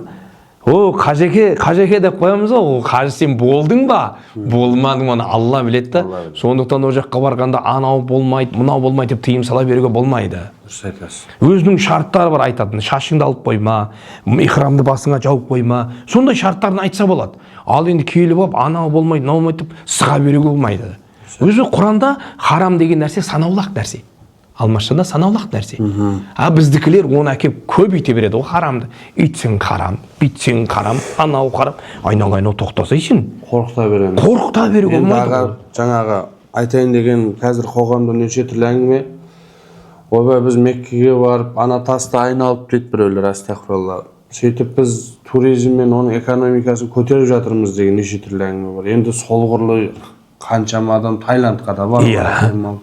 қажеке деп қоямыз ғой, қажы сен болдың ба, болмадың ба, Алла біледі да. Сондықтан ол жаққа барғанда анау болмайды, мынау болмайды деп тыйым сала беруге болмайды. Өзінің шарттары бар айтатын, шашыңды алып қойма, ихрамды басыңа жауып қойма, сондай шарттарын айтса болады. Ал енді келіп алып анау болмайды, мынау болмайды деп сыға беруге болмайды. Өзі Құранда харам деген нәрсе санаулақ нәрсе. Алмашында санаулақ нәрсе. Біздікілер оны әкеп көбейте береді, ол харамды. Үйтсең харам, бүйтсең харам, анау харам. Айнал тоқтасайсың. Қорқыта береміз. Қорқыта беруге болмайды. Жаңағы айтайын деген қазір қоғамда неше түрлі әңгіме. Ойбай біз Меккеге барып, ана тасты айналып дейді біреулер, астағфиралла. Сөйтіп біз туризм мен оның экономикасын көтеріп жатырмыз деген неше түрлі әңгіме бар. Енді сол құрлы қаншама адам Таиландқа да барып,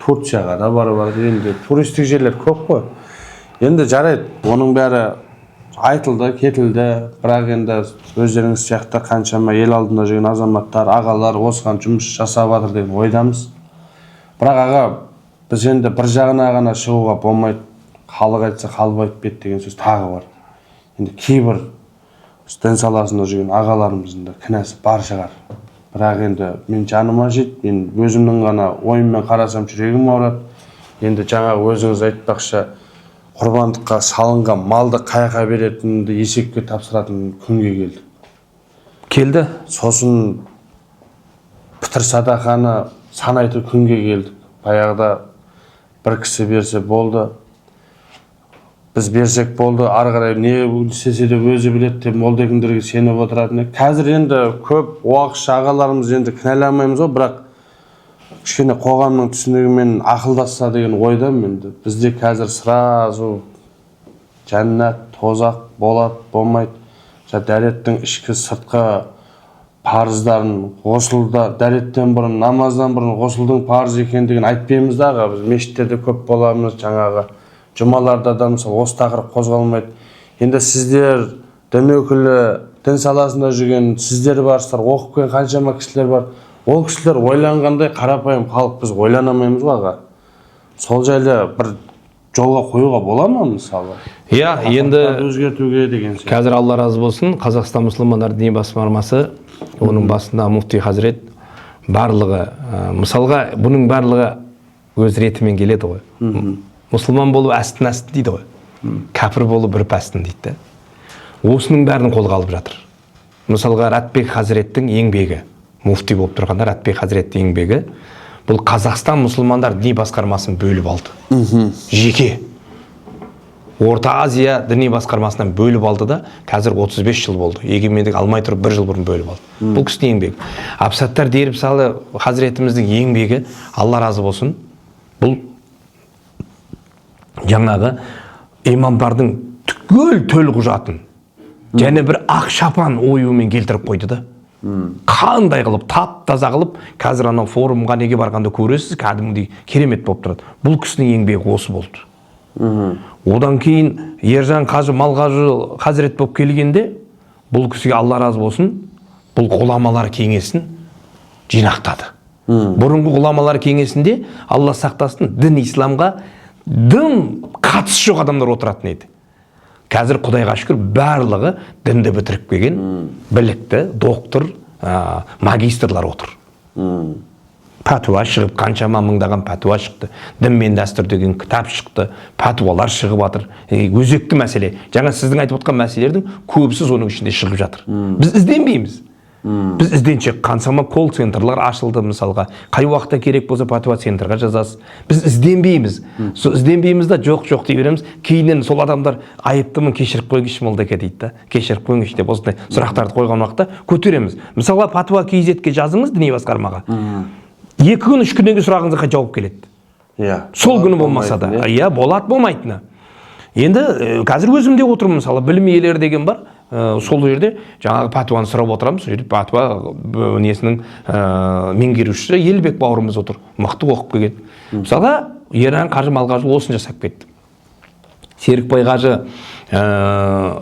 Турцияға да барып, енді туристік жерлер көп қой. Енді жарайды, оның бәрі айтылды, кетілді, бірақ енді өздеріңіз сияқты қаншама ел алдында жүрген азаматтар, ағалар осыған жұмыс жасап жатыр деген ойдамыз. Бірақ аға, біз енді бір жағына ғана шығуға болмайды, халық айтса қалып айтып бет деген сөз тағы бар. Енді кейбір дін саласында жүрген ағаларымыздың да кінәсі бар шығар. Бірақ енді мен жаныма жет, мен өзімнің ғана ойыммен қарасам жүрегім ауырады. Енді жаңағы өзіңіз айтпақшы, құрбандыққа салынған малды қайға беретінді есепке тапсыратын күнге келді. Келді. Сосын пітір садақаны санайтын күнге келдік. Баяғыда бір кісі берсе болды, біз берсек болды, ары қарай не істесе де өзі біледі деп молдекіндерге сеніп отыратын. Қазір енді көп уақытша ағаларымыз енді кінәламаймыз ғой, бірақ кішкене қоғамның түсінігімен ақылдасса деген ойдамын енді. Бізде қазір сразу жәннат, тозақ болады, болмайды. Дәреттің ішкі сыртқы парыздарын, ғұсылда дәреттен бұрын, намаздан бұрын ғұсылдың парыз екендігін айтпаймыз да аға. Біз мешіттерде көп боламыз, жаңағы жұмаларда да мысалы осы тақырып қозғалмайды. Енді сіздер дін өкілі, дін саласында жүрген сіздер барсыздар, оқып келген қаншама кісілер бар. Ол кісілер ойланғандай қарапайым халық біз ойланамаймыз ғой аға. Сол жайлы бір жолға қоюға бола ма мысалы? Иә, енді өзгертуге деген сияқты. Қазір Алла разы болсын, Қазақстан мұсылмандар діни басқармасы, оның басында муфти хазірет барлығы, мысалға бұның барлығы өз ретімен келеді ғой. Мұсылман болу әстін дейді ғой. Кәпір болу бір пәстін дейді. Осының бәрін қолға алып жатыр. Мысалға Ратбек хазіреттің еңбегі, муфти болып тұрғанда Ратбек хазіреттің еңбегі, бұл Қазақстан мұсылмандар діни басқармасын бөліп алды. Жеке. Орта Азия діни басқармасынан бөліп алды да, қазір 35 жыл болды. Егемендік алмай тұрып 1 жыл бұрын бөліп алды. Бұл кісінің еңбегі. Абсаттар Дербісалы хазіретіміздің еңбегі, Алла разы болсын, бұл жаңағы имамдардың түгел төл құжатын және бір ақ шапан оюымен келтіріп қойды да. Қандай қылып, тап-таза қылып, қазір анау форумға неге барғанда көресіз, кәдімгідей керемет болып тұрады. Бұл кісінің еңбегі осы болды. Одан кейін Ержан қажы Малғажы хазірет болып келгенде, бұл кісіге Алла разы болсын, бұл ғұламалар кеңесін жинақтады. Бұрынғы ғұламалар кеңесінде, Алла сақтасын, дін исламға дым қатысы жоқ адамдар отыратын еді. Қазір Құдайға шүкір барлығы дінді бітіріп келген білікті доктор, магистрлар отыр. Пәтуа шығып, қаншама мыңдаған пәтуа шықты. Дін мен дәстүр деген кітап шықты, пәтуалар шығып жатыр. Өзекті мәселе. Жаңа сіздің айтып отқан мәселелердің көбісі соның ішінде шығып жатыр. Біз ізденбейміз. Біз ізденшек қансама колл-центрлар ашылды мысалға. Қай уақытта керек болса пәтуа центрға жазасыз. Біз ізденбейміз. Сол ізденбейміз да жоқ дей береміз. Кейіннен сол адамдар айыптымын, кешіріп қойыңызшы молдаке дейді да. Кешіріп қойыңызшы деп осындай сұрақтарды қойған уақытта көтереміз. Мысалға пәтуа KZ-ге жазыңыз діни басқармаға. 2 күн 3 күннен кейін сұрағыңызға жауап келеді. Иә. Сол күні болмаса да. Иә, болады болмайтыны. Енді қазір өзімде отырмын, мысалы білім иелері деген бар. Сол жерде жаңағы пәтуаны сұрап отырамыз. Сол жерде пәтуа несінің меңгерушісі Елбек бауырымыз отыр. Мықты оқып келген. Мысалға Еран қажы Малғажы осыны жасап кетті. Серікбай қажы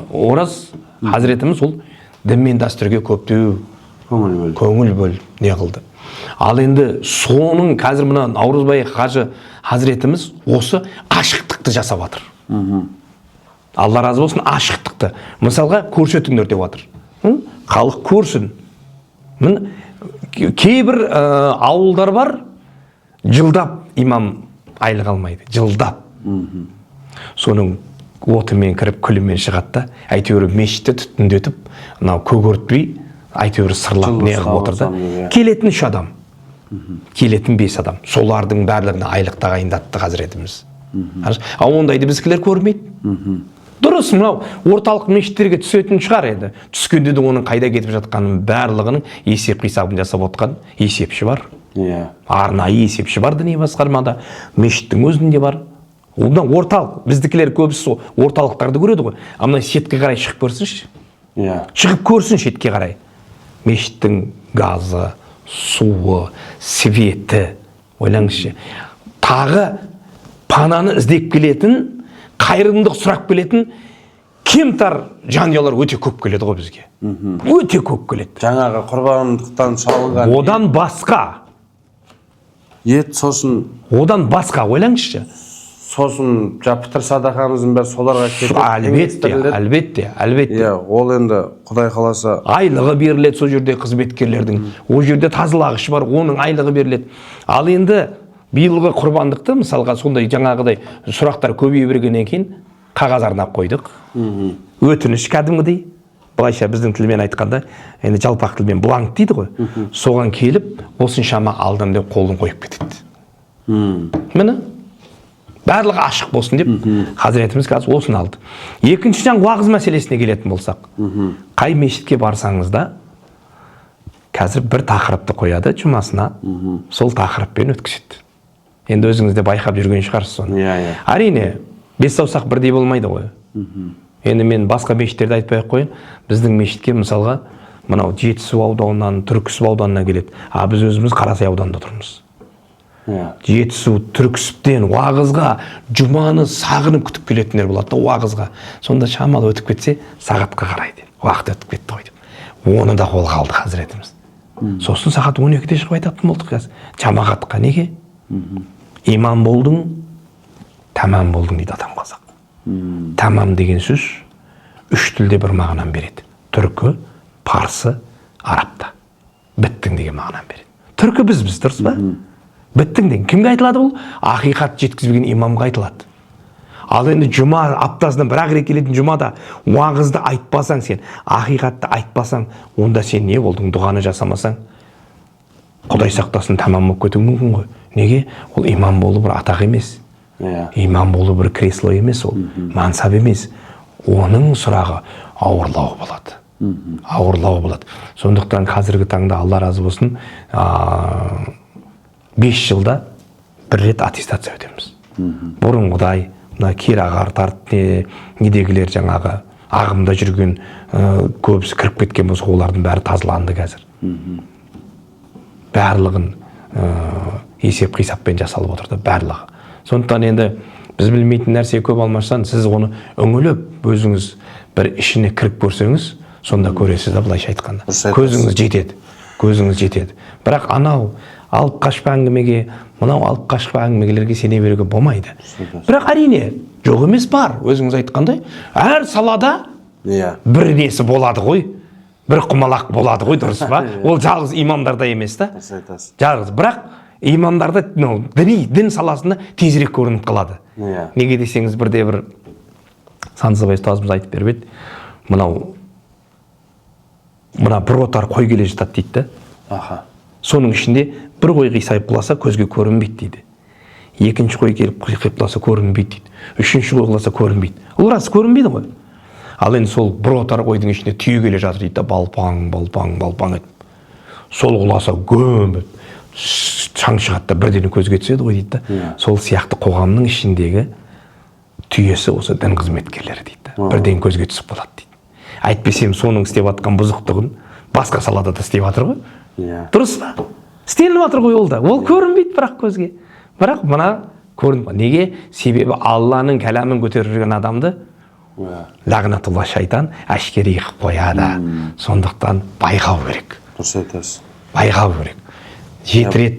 Ораз Хазіретіміз ол дін мен дәстүрге көптеу көңіл бөл не қылды. Ал енді соның қазір мына Наурызбай қажы Хазіретіміз осы ашықтықты жасап жатыр. Алла разы болсын, ашықтықты. Мысалға көрсетіңдер деп жатыр. Халық көрсін. Кейбір ауылдар бар, жылдап имам айлық алмайды. Жылдап. Соның отымен кіріп, күлімен шығады да, әйтеуір мешітті түтіндетіп, көгертпей, әйтеуір сырлап не қылып отырды. Келетін 3 адам. Келетін 5 адам. Солардың барлығына айлық тағайындатты Хазіретіміз. Ондайды біздікілер көрмейді. Дұрыс, мынау орталық мешіттерге түсетін шығар еді. Түскенде де оның қайда кетіп жатқанын барлығының есеп-қисабын жасап отқан есепші бар. Арнайы есепші бар діни басқармада. Мешіттің өзінде бар. Одан орталық, біздікілер көбісі орталықтарды көреді ғой. Мына шетке қарай шығып көрсінші. Шығып көрсін шетке қарай. Мешіттің газы, суы, светі, ойлаңызшы. Тағы пананы іздеп келетін, қайырымдық сұрап келетін кемтар жанұялар өте көп келеді ғой бізге. Өте көп келеді. Жаңағы құрбандықтан шалынған одан басқа ет, сосын одан басқа ойлаңызшы. Сосын пітір садақамыздың бәрі соларға кетеді. Әлбетте. Иә, ол енді Құдай қаласа айлығы беріледі сол жерде қызметкерлердің. Ол жерде тазалағыш бар, оның айлығы беріледі. Ал енді биылғы құрбандықты мысалға сондай жаңағыдай сұрақтар көбейе бергеннен кейін қағаз арнап қойдық. Өтініш кәдімгідей. Былайша біздің тілмен айтқанда, енді жалпақ тілмен бланк дейді ғой. Соған келіп, осыншама алдым деп қолын қойып кетеді. Міне, барлығы ашық болсын деп Хазіретіміз қазір осыны алды. Екіншіден уағыз мәселесіне келетін болсақ, қай мешітке барсаңыз да қазір бір тақырыпты қояды жұмасына, сол тақырыппен өткізеді. Енді өзіңіз де байқап жүрген шығарсыз соны. Әрине, 5 саусақ бірдей болмайды ғой. Енді мен басқа мешіттерді айтпай қойын. Біздің мешітке мысалға мынау Жетісу ауданынан, Түркісіб ауданына келеді. Біз өзіміз Қарасай ауданында тұрмыз. Жетісу, Түркісіптен уағызға жұманы сағынып күтіп келетіндер болады да уағызға. Сонда шамалы өтіп кетсе, сағатқа қарайды. Уақыт өтіп кетті ғой деп. Оны да қолға алды Хазіретіміз. Сосын сағат 12-де шығып айтатын болдық қазір. Жамағатқа неге? Имам болдың, тамам болдың дейді атам қазақ. Тамам деген сөз 3 тілде бір мағынаны береді. Түркі, парсы, арапта. Біттің деген мағынаны береді. Түркі біз дұрыс па? Біттің деген кімге айтылады бұл? Ақиқат жеткізбеген имамға айтылады. Ал енді жұма аптасына бір-ақ рет келетін жұмада уағызды айтпасаң сен, ақиқатты айтпасаң, онда сен не болдың? Дұғаны жасамасаң, Құдай сақтасын, тамам болып кетуі мүмкін ғой. Неге? Ол имам болу бір атақ емес. Имам болу бір кресло емес ол, мансап емес. Оның сұрағы ауырлау болады. Ауырлау болады. Сондықтан қазіргі таңда Алла разы болсын, 5 жылда бір рет аттестация өтеміз. Бұрынғыдай керағар тарт недегілер жаңағы ағымда жүрген көбісі кіріп кеткен болса, олардың бәрі тазаланды қазір. Барлығын есеп қисаппен жасалып отырды, барлығы. Сондықтан енді біз білмейтін нәрсе көп алмастан, сіз оны үңіліп, өзіңіз бір ішіне кіріп көрсеңіз, сонда көресіз да, былайша айтқанда. Көзіңіз жетеді, көзіңіз жетеді. Бірақ анау алып қашпа әңгімеге, мынау алып қашпа әңгімелерге сене беруге болмайды. Бірақ әрине, жоқ емес бар, өзіңіз айтқандай. Әр салада бір несі болады ғой, бір құмалақ болады ғой, дұрыс па? Ол жалғыз имамдарда емес та. Жалғыз, бірақ имамдарда дін саласында тезірек көрініп қалады. Неге десеңіз, бірде бір Сансызбай ұстазымыз айтып беріп еді, мынау мына бір отар қой келе жатады дейді да. Аха. Соның ішінде бір қой қисайып құласа көзге көрінбейді дейді. Екінші қой келіп құласа көрінбейді дейді. Үшінші қой құласа көрінбейді. Ол рас көрінбейді ғой. Ал енді сол бір отар қойдың ішінде түйе келе жатыр дейді да, балпаң етіп. Сол құласа гөм шаң шығады да бірден көзге түседі ғой дейді да. Сол сияқты қоғамның ішіндегі түйесі осы дін қызметкерлері дейді да. Бірден көзге түсіп қалады дейді. Әйтпесем соның істеп жатқан бұзықтығын басқа салада да істеп жатыр ғой. Дұрыс па? Істеліп жатыр ғой ол да. Ол көрінбейді бірақ көзге. Бірақ мына көрініп. Неге? Себебі Алланың кәламын көтеріп жүрген адамды лағнатулла шайтан әшкере қылып қояды. Сондықтан байқау керек. Дұрыс айтасыз. Байқау керек. 7 рет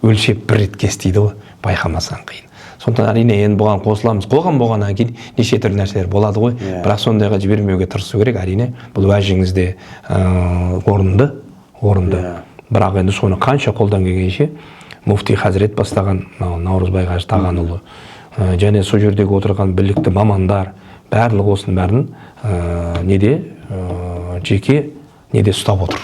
өлшеп 1 рет кес дейді ғой. Байқамасаң қиын. Сондықтан әрине енді бұған қосыламыз. Қоғам болғаннан кейін неше түрлі нәрселер болады ғой. Бірақ сондайға жібермеуге тырысу керек. Әрине бұл уәжіңізде орынды. Бірақ енді соны қанша қолдан келгенше муфти Хазірет бастаған Наурызбай Қажы Тағанұлы және сол жердегі отырған білікті мамандар барлығы осының бәрін жеке неде ұстап отыр.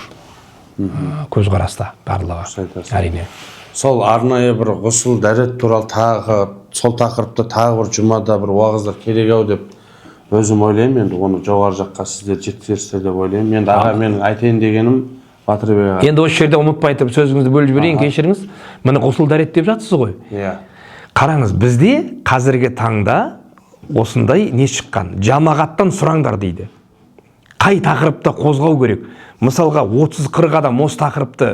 Көзқараста барлығы. Әрине. Сол арнайы бір ғұсыл дәрет туралы тағы сол тақырыпта тағы бір жұмада бір уағыздар керек-ау деп өзім ойлаймын. Енді оны жоғары жаққа сіздер жеткізерсіздер деп ойлаймын. Енді аға менің айтайын дегенім Батырбек аға. Енді осы жерде ұмытпай айтып сөзіңізді бөліп жіберейін, кешіріңіз. Міне ғұсыл дәрет деп жатсыз ғой. Қараңыз, бізде қазіргі таңда осындай не шыққан? Жамағаттан сұраңдар дейді. Қай тақырыпта қозғау керек? Мысалға 30-40 адам осы тақырыпты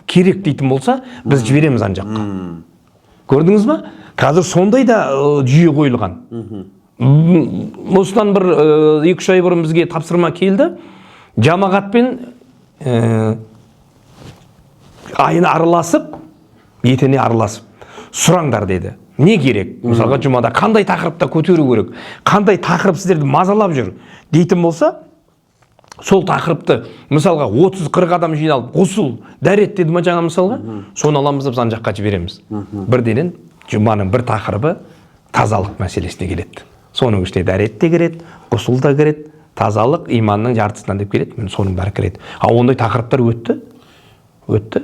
керек дейтін болса, біз жібереміз ан жаққа. Көрдіңіз ба? Қазір сондай да жүйе қойылған. Осыдан бір 2-3 ай бұрын бізге тапсырма келді. Жамағатпен айына араласып, етене араласып сұраңдар деді. Не керек? Мысалға жұмада қандай тақырыпта көтеру керек? Қандай тақырып сіздерді мазалап жүр дейтін болса, сол тақырыпты мысалға 30-40 адам жиналып ғұсыл дәрет деді ма жаңа мысалға, соны аламыз да біз ан жаққа жібереміз. Бірденен жұманың бір тақырыбы тазалық мәселесіне келеді. Соның ішіне дәрет те кіреді, ғұсыл да кіреді, тазалық иманның жартысынан деп келеді. Мен соның бәрі кіреді. Ондай тақырыптар өтті.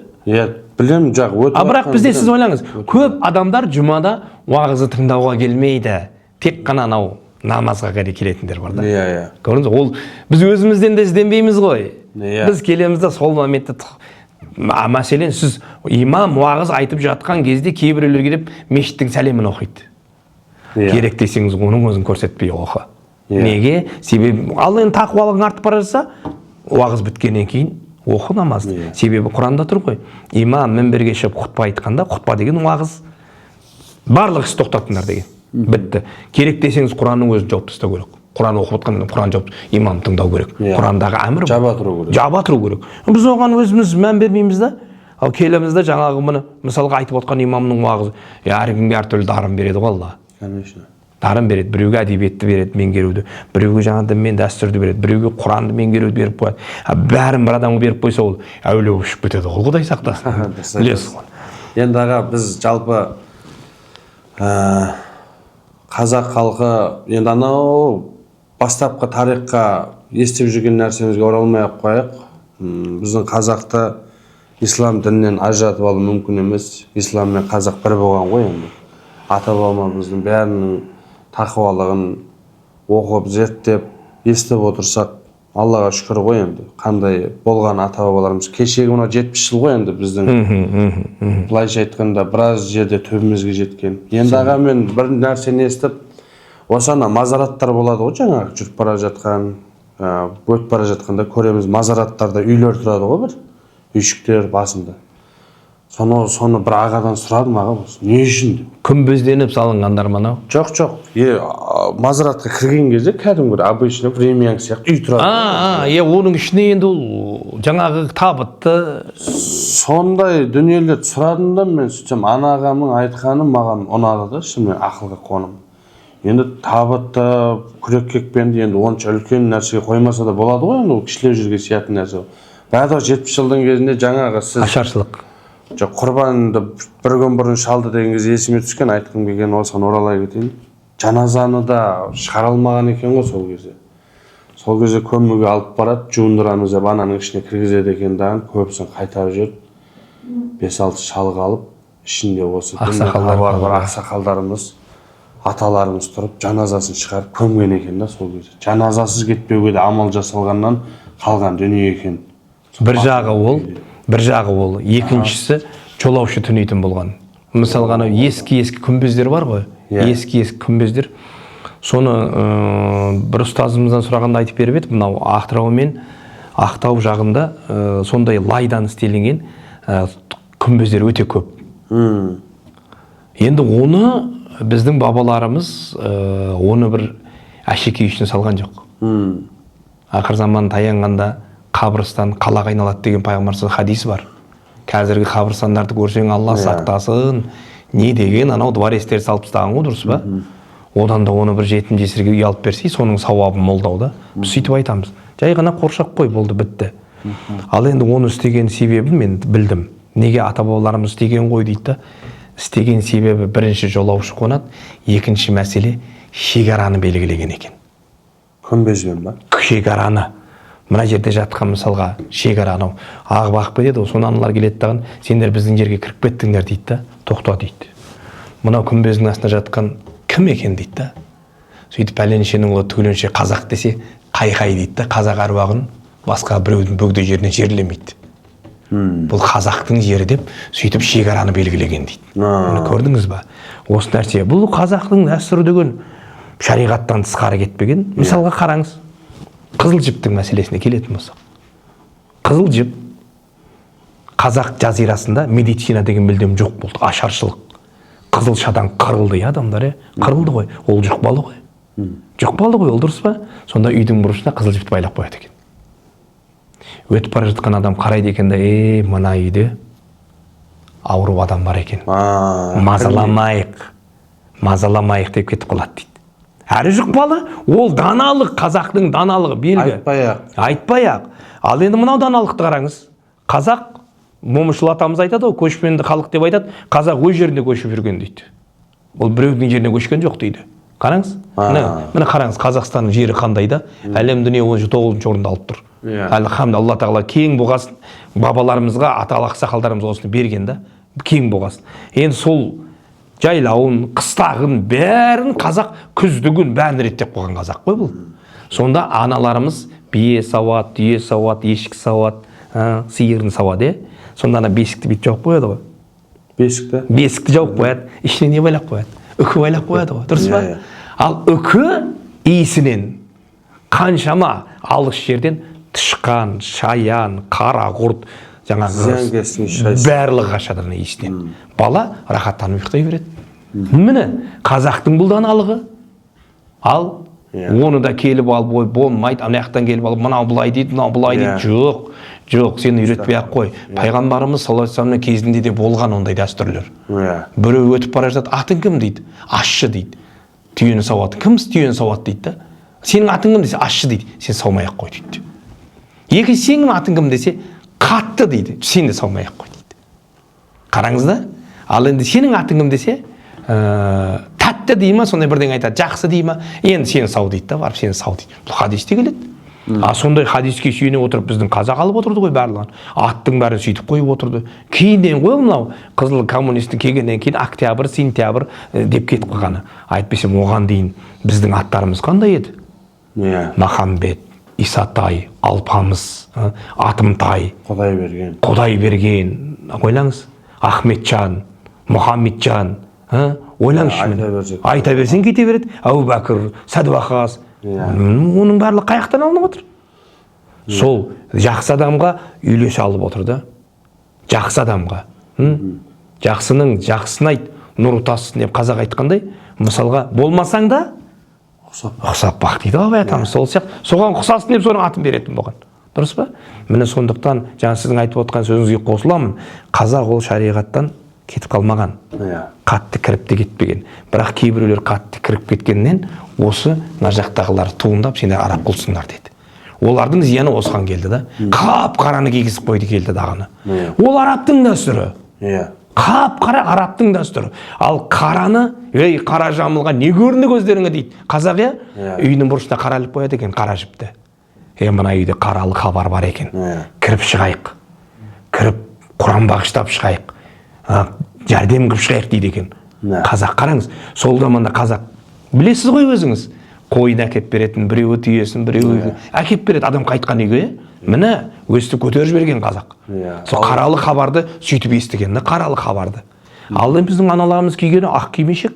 Білем жақ өтті. Бірақ бізде сіз ойлаңыз, көп адамдар жұмада уағызы тыңдауға келмейді. Тек қана анау намазға ғана келетіндер бар да. Көрдіңіз, ол біз өзімізден де ізденбейміз ғой. Біз келеміз де сол моментте мәселен сіз имам уағыз айтып жатқан кезде кейбіреулер келіп мешіттің сәлемін оқиды. Керек десеңіз оның өзін көрсетпей оқы. Неге? Себебі ал енді тақуалығың артып бара жатса, уағыз біткеннен кейін оқы намазды. Себебі Құранда тұр ғой. Имам мінберге шығып құтпа айтқанда, құтпа деген уағыз. Барлық іс тоқтатыңдар деген. Бітті. Керек десеңіз Құранның өзін жауып тастау керек. Құран оқып отқанда Құран жауып, имам тыңдау керек. Құрандағы әмір жаба тұру керек. Біз оған өзіміз мән бермейміз да. Ал келеміз де жаңағы мұны мысалға айтып отқан имамның уағызы. Әркімге әртүрлі дарын береді ғой Алла. Конечно. Дарын береді, біреуге әдебиетті береді, меңгеруді, біреуге жаңа мен дәстүрді береді, біреуге Құранды меңгеруді беріп қояды. Бәрін бір адамға беріп қойса, ол әулие ұшып кетеді. Ол Құдай сақтасын. Білесіз ғой. Енді аға біз жалпы қазақ халқы енді анау бастапқы тарихқа естіп жүрген нәрсемізге оралмай-ақ қояйық. Біздің қазақты ислам дінінен ажыратып алу мүмкін емес. Ислам мен қазақ бір болған ғой енді. Ата-бабамыздың бәрінің тақуалығын оқып, зерттеп, естіп отырсақ, Аллаға шүкір ғой енді. Қандай болған ата-бабаларымыз кешегі мына 70 жыл ғой енді біздің. Былайша айтқанда біраз жерде төбемізге жеткен. Енді аға мен бір нәрсені естіп, осы ана мазараттар болады ғой жаңағы жүріп бара жатқан, өтіп бара жатқанда көреміз мазараттарда үйлер тұрады ғой бір үйшіктер басында. Соны бір ағадан сұрадым, аға болсын. Не үшін деп? Күмбезденіп салынғандар мынау? Жоқ. Мазаратқа кірген кезде кәдімгі обычный ремияң сияқты үй тұрады. Оның ішіне енді ол жаңағы табытты сондай дүниелерді сұрадым да мен сөйтсем ана ағамның айтқаны маған ұнады да, шынымен ақылға қоным. Енді табытты, күрек кекпенді енді онша үлкен нәрсеге қоймаса да болады ғой, енді ол кішілеу жерге сиятын нәрсе. Бәрі 70 жылдың кезінде жаңағы сіз ашаршылық. Жоқ, құрбанды бір күн бұрын шалды деген кезде есіме түскен, айтқым келген осыған оралай кетейін. Жаназаны да шығара алмаған екен ғой сол кезде. Сол кезде көмігі алып барады, жуындырамыз деп ананың ішіне кіргізеді екен дағын, көбісін қайтарып жіберіп, 5-6 шалғы алып, ішінде осы ақсақалдарымыз, аталарымыз тұрып, жаназасын шығарып көмген екен да сол кезде. Жаназасыз кетпеуге де амал жасалғаннан қалған дүние екен. Бір жағы ол, екіншісі жолаушы түнейтін болған. Мысалы ғана ескі күмбездер бар ғой, ескі күмбездер. Соны бір ұстазымыздан сұрағанда айтып беріп еді, мынау Ақтау мен Ақтау жағында сондай лайдан істелінген күмбездер өте көп. Енді оны біздің бабаларымыз оны бір әшекей үшін салған жоқ. Ақыр заман таянғанда қабырстан қалаға айналады деген пайғамбарымыздың хадисі бар. Қазіргі қабырстандарды көрсең Алла сақтасын, не деген анау дворестер салып тастаған ғой, дұрыс па? Одан да оны бір жетім жесірге үй алып берсе, соның сауабы молдау да. Біз сөйтіп айтамыз. Жай ғана қоршап қой, болды, бітті. Ал енді оны істеген себебін мен білдім. Неге ата-бабаларымыз істеген ғой дейді да. Істеген себебі бірінші жолаушы қонады, екінші мәселе шекараны белгілеген екен. Күмбезбен ба? Шекараны. Мына жерде жатқан мысалға шекара анау ағып ақпы деді, соны аналар келеді даған, сендер біздің жерге кіріп кеттіңдер дейді да, тоқта дейді. Мынау күмбездің астында жатқан кім екен дейді да. Сөйтіп пәленшенің ол түгеленше қазақ десе қай дейді да, қазақ әруағын басқа біреудің бөгде жерінен жерлемейді. Бұл қазақтың жері деп сөйтіп шекараны белгілеген дейді. Мұны көрдіңіз ба? Осы нәрсе, бұл қазақтың дәстүрі деген шариғаттан тысқары кетпеген. Мысалға қараңыз, қызыл жіптің мәселесіне келетін болсақ. Қызыл жіп қазақ жазирасында медицина деген мүлдем жоқ болды, ашаршылық. Қызылшадан қырылды адамдар, қырылды ғой, ол жұқпалы ғой. Жұқпалы ғой, ол дұрыс па? Сонда үйдің бұрышына қызыл жіпті байлап қояды екен. Өтіп бара жатқан адам қарайды екен да, мына үйде ауру адам бар екен. Мазаламайық деп кетіп қалады дейді. Әрі жұқпалы, ол даналық, қазақтың даналығы белгі. Айтпай-ақ. Ал енді мынау даналықты қараңыз. Қазақ, момышыл атамыз айтады, көшпенді халық деп айтады, қазақ өз жерінде көшіп жүрген дейді. Ол біреудің жеріне көшкен жоқ дейді. Қараңыз. Міне қараңыз, Қазақстанның жері қандай да, әлем дүние 19-шы орында алып тұр. Әлхамдулилlah, Алла тағала кең болғасын, бабаларымызға, аталық ақсақалдарымыз осыны берген да, кең болғасын. Енді сол жайлауын, қыстағын, бәрін қазақ күздігін бәрін реттеп қойған қазақ қой бұл. Сонда аналарымыз бие сауат, түйе сауат, ешкі сауат, сиырын сауат, сонда ана бесікті бет жауып қояды ғой. Бесікті жауып қояды, ішіне не байлап қояды? Үкі байлап қояды ғой, дұрыс па? Ал үкі иісінен қаншама алыс жерден тышқан, шаян, қара құрт, барлығы қашады иісінен. Бала рахаттанып ұйықтай береді. Міне қазақтың бұл даналығы. Ал оны да келіп алып, ой, болмайды, ана жақтан келіп алып, мынау былай дейді, мынау былай дейді. Жоқ, сені үйретпей-ақ қой. Пайғамбарымыз саллаллаху алейхи вассаламның кезінде де болған ондай дәстүрлер. Біреу өтіп бара жатады, атың кім дейді? Ашшы дейді. Түйені сауаты. Кім түйені сауаты дейді да? Сенің атың кім десе, ашшы дейді. Сен саумай-ақ қой дейді. Екінші сенің атың кім десе, қатты дейді. Сен де саумай-ақ қой дейді. Қараңыз да? Ал енді сенің атың кім десе, тәтті дей ма, сондай бірден айтады, жақсы дей ма, енді сені сау дейді да, барып сені сау дейді. Бұл хадисте келеді. Сондай хадиске сүйене отырып біздің қазақ алып отырды ғой барлығын. Аттың бәрін сөйтіп қойып отырды. Кейіннен ғой мынау қызыл коммунистің келгеннен кейін октябрь, сентябрь деп кетіп қалғаны. Айтпасам оған дейін біздің аттарымыз қандай еді? Махамбет, Исатай, Алпамыс, Атымтай, Құдайберген, ойлаңыз, Ахметжан, Мұхаммеджан, ойлаңызшы, айта берсең кете береді. Әбубәкір, Сәдуақас, оның барлығы қаяқтан алынып отыр. Сол жақсы адамға үйлесе алып отыр да. Жақсы адамға. Жақсының жақсысын айт, нұры тассын деп қазақ айтқандай, мысалға болмасаң да ұқсап бақ дейді ғой атамыз. Сол сияқты соған ұқсасын деп соның атын беретін болған. Дұрыс па? Міне сондықтан жаңа сіздің айтып отқан сөзіңізге қосыламын. Қазақ ол шариғаттан кетіп қалмаған. Қатты кіріп те кетпеген. Бірақ кейбіреулер қатты кіріп кеткеннен осы мына жақтағылар туындап сендер араб құлсыңдар деді. Олардың зияны осыған келді да. Қап-қараны кигізіп қойды келді дағаны. Ол арабтың дәстүрі. Қап-қара арабтың дәстүрі. Ал қараны, қара жамылға не көрінді көздеріңе дейді. Қазақ үйінің бұрышына қара іліп қояды екен, қара жіпті. мына үйде қаралы хабар бар екен, кіріп шығайық, кіріп Құран бағыштап шығайық, жәрдем қылып шығайық дейді екен. Қазақ қараңыз, сол заманда қазақ, білесіз ғой өзіңіз, қойын әкеп беретін, біреуі түйесін, біреуі әкеп береді адам қайтқан үйге. Міне өсті көтеріп жіберген қазақ. Сол қаралы хабарды сөйтіп естіген, қаралы хабарды. Ал біздің аналарымыз кигені ақ кимешек,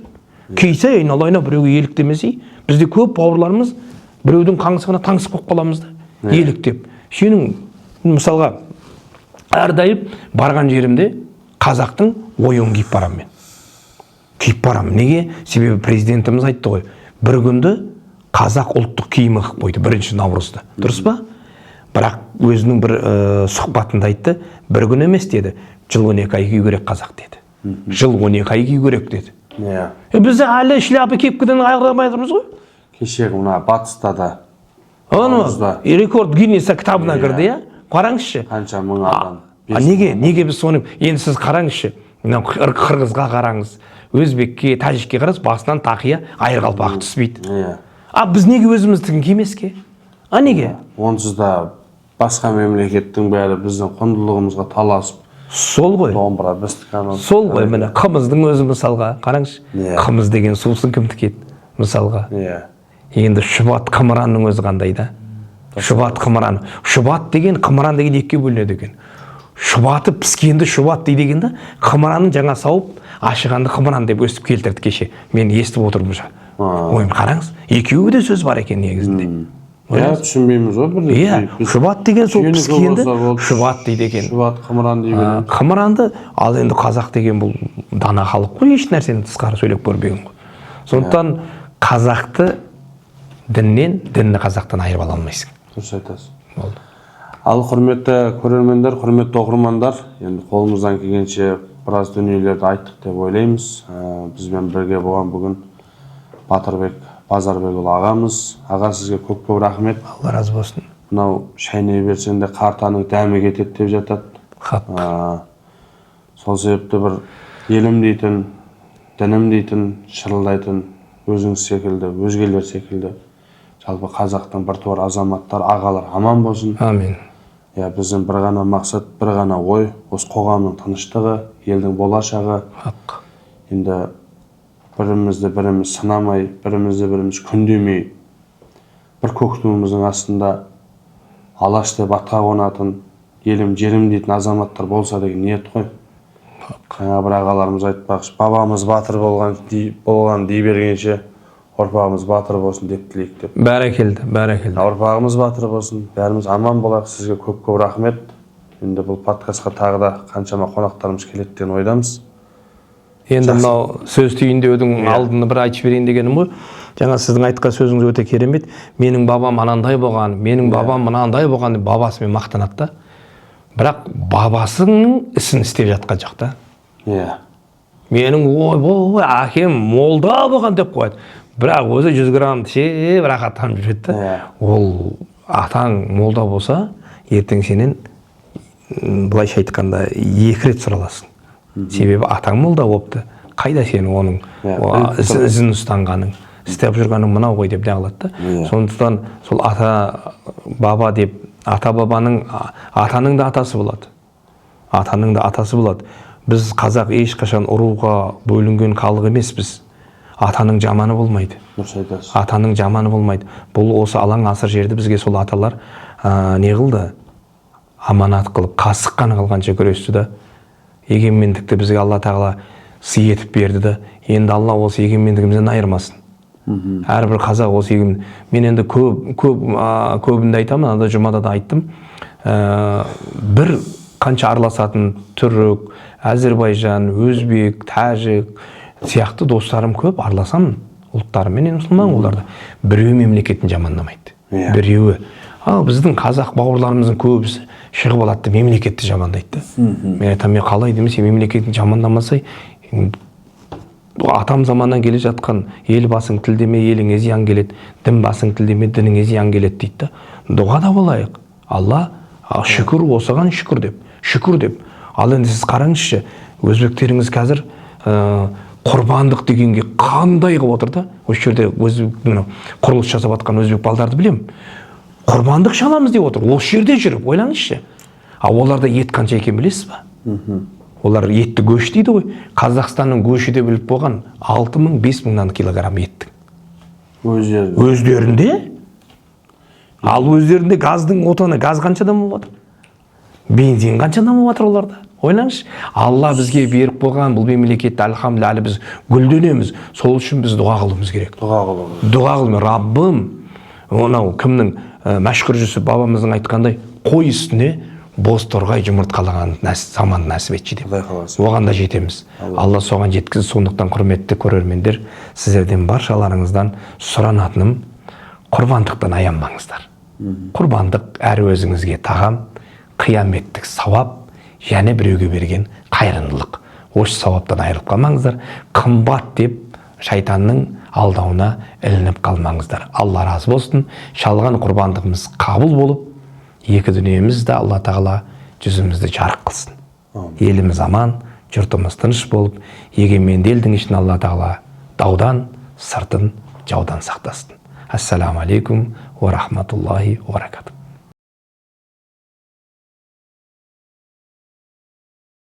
кисе айналайына біреуге еліктемесе, бізде көп бауырларымыз біреудің қаңсығына таңсық болып қаламыз да, еліктеп. Сенің мысалға әрдайым барған жерімде қазақтың ойын киіп барам мен. Киіп барам. Неге? Себебі президентіміз айтты ғой, бір күнді қазақ ұлттық киімі қылып қойды 1 наурызда. Дұрыс па? Бірақ өзінің бір сұхбатында айтты, бір күн емес деді, жыл 12 ай кию керек қазақ деді. Жыл 12 ай кию керек деді. Біз әлі шляпа кепкіден айырмай тұрмыз ғой. Кешегі мына батыста да. Рекорд Гиннес кітабына кірді, иә? Қараңызшы. Қанша мың адам. Неге біз соны, енді сіз қараңызшы, қырғызға қараңыз, өзбекке, тәжікке қараңыз, басынан тақия айырғалпағы түспейді. Біз неге өзіміздікін кимеске? Неге? Онсыз да басқа мемлекеттің бәрі біздің құндылығымызға таласып. Сол ғой. Домбыра біздікі. Сол ғой, міне қымыздың өзі мысалға, қараңызшы. Қымыз деген сусын кім тікеді мысалға. Енді шұбат қымыранның өзі қандай да? Шұбат қымыран. Шұбат деген, қымыран деген екіге бөлінеді екен. Шұбаты піскенді шұбат дейді екен да, қымыранын жаңа сауып, ашығанды қымыран деп өстіп келтірді кеше. Мен естіп отырмын жа. Ойым қараңыз, екеуі де сөз бар екен негізінде. Түсінбейміз ғой бір. Шұбат деген сол піскенді шұбат дейді екен. Шұбат қымыран дейді. Қымыранды, ал енді қазақ деген бұл дана халық қой, еш нәрсені тысқары сөйлеп көрмеген ғой. Сондықтан қазақты діннен, дінні қазақтан айырып ала алмайсың. Дұрыс айтасыз. Ал құрметті көрермендер, құрметті оқырмандар, енді қолымыздан келгенше біраз дүниелерді айттық деп ойлаймыз. Бізбен бірге болған бүгін Батырбек Базарбекұлы ағамыз. Аға, сізге көп рахмет. Алла разы болсын. Мынау шайнай берсең де қартаның дәмі кетеді деп жатады. Сол себепті бір елім дейтін, дінім дейтін, шырылдайтын өзіңіз секілді, өзгелер секілді жалпы қазақтың бір туар азаматтар, ағалар аман болсын. Амин. Біздің бір ғана мақсат, бір ғана ой, осы қоғамның тыныштығы, елдің болашағы. Енді бірімізді біріміз сынамай, бірімізді біріміз күндемей, бір көк туымыздың астында алаш деп атқа қонатын, елім, жерім дейтін азаматтар болса деген ниет қой. Жаңа бір ағаларымыз айтпақшы, бабамыз батыр болған дей бергенше, ұрпағымыз батыр болсын деп тілейік деп. Бәрекелді, бәрекелді. Ұрпағымыз батыр болсын, бәріміз аман болайық. Сізге көп рахмет. Енді бұл подкастқа тағы да қаншама қонақтарымыз келеді деген ойдамыз. Енді мынау сөз түйіндеудің алдында бір айтып берейін дегенім ғой. Жаңа сіздің айтқан сөзіңіз өте керемет. Менің бабам анандай болған, менің бабам мынандай болған деп бабасымен мақтанады да. Бірақ бабасының ісін істеп жатқан жоқ та. Менің ой, әкем молда болған деп қояды. Бірақ өзі 100 грамм шеп рахаттанып жүреді да. Ол атаң молда болса, ертең сенен былайша айтқанда 2 рет сұраласың. Себебі атаң молда болыпты. Қайда сенің оның ізін ұстанғаның, істеп жүргенің мынау ғой деп жағылады да. Сондықтан сол ата баба деп, ата бабаның, атаның да атасы болады. Атаның да атасы болады. Біз қазақ ешқашан ұруға бөлінген халық емеспіз. Атаның жаманы болмайды. Атаның жаманы болмайды. Бұл осы алаң асыр жерді бізге сол аталар не қылды? Аманат қылып, қасық қаны қалғанша күресті да. Егемендікті бізге Алла тағала сый етіп берді да. Енді Алла осы егемендігімізден айырмасын. Әрбір қазақ осы егемен. Мен енді көбінде айтамын, анда жұмада да айттым. Бір қанша араласатын түрік, Әзербайжан, өзбек, тәжік сияқты достарым көп, араласамын ұлттарымен, мұсылман оларды. Біреуі мемлекетін жамандамайды. Біреуі. Ал біздің қазақ бауырларымыздың көбісі шығып алады мемлекетті жамандайды. Мен айтамын, мен қалай демесе мемлекетін жамандамасай, атам заманнан келе жатқан ел басың тілдеме, еліңе зиян келеді, дін басың тілдеме, дініңе зиян келеді дейді. Дұға да болайық. Алла шүкір, осыған шүкір деп. Ал енді сіз қараңызшы, өзбектеріңіз қазір құрбандық дегенге қандай қылып отыр да. Осы жерде құрылыс жасап жатқан өзбек балдарды білем. Құрбандық шаламыз деп отыр. Осы жерде жүріп, ойлаңызшы. Оларда ет қанша екен білесіз ба? Олар етті көш дейді ғой. Қазақстанның көші де біліп болған 6.000-5.000 килограмм еттің. Өздерінде? Ал өздерінде газдың отаны, газ қаншадан болып жатыр? Бензин қаншадан болып жатыр оларда? Ойлаңызшы. Алла бізге беріп болған бұл мемлекетті альхамдулилля әлі біз гүлденеміз. Сол үшін біз дұға қылуымыз керек. Дұға қылуымыз. Дұға қылуымыз. Раббым, онау кімнің Мәшһүр Жүсіп бабамыздың айтқандай, қой үстіне боз торғай жұмыртқалаған заман нәсіп етші деп. Оған да жетеміз. Алла соған жеткізді. Сондықтан құрметті көрермендер, сіздерден баршаларыңыздан сұранатыным, құрбандықтан аянбаңыздар. Құрбандық әр өзіңізге тағам, қияметтік сауап, және біреуге берген қайырымдылық. Осы сауаптан айырылып қалмаңыздар. Қымбат деп шайтанның алдауына ілініп қалмаңыздар. Алла разы болсын. Шалған құрбандығымыз қабыл болып, екі дүниемізді Алла тағала жүзімізді жарық қылсын. Еліміз аман, жұртымыз тыныш болып, егеменді елдің ішін Алла тағала даудан, сыртын жаудан сақтасын. Ассаламу алейкум ва рахматуллахи ва баракатух.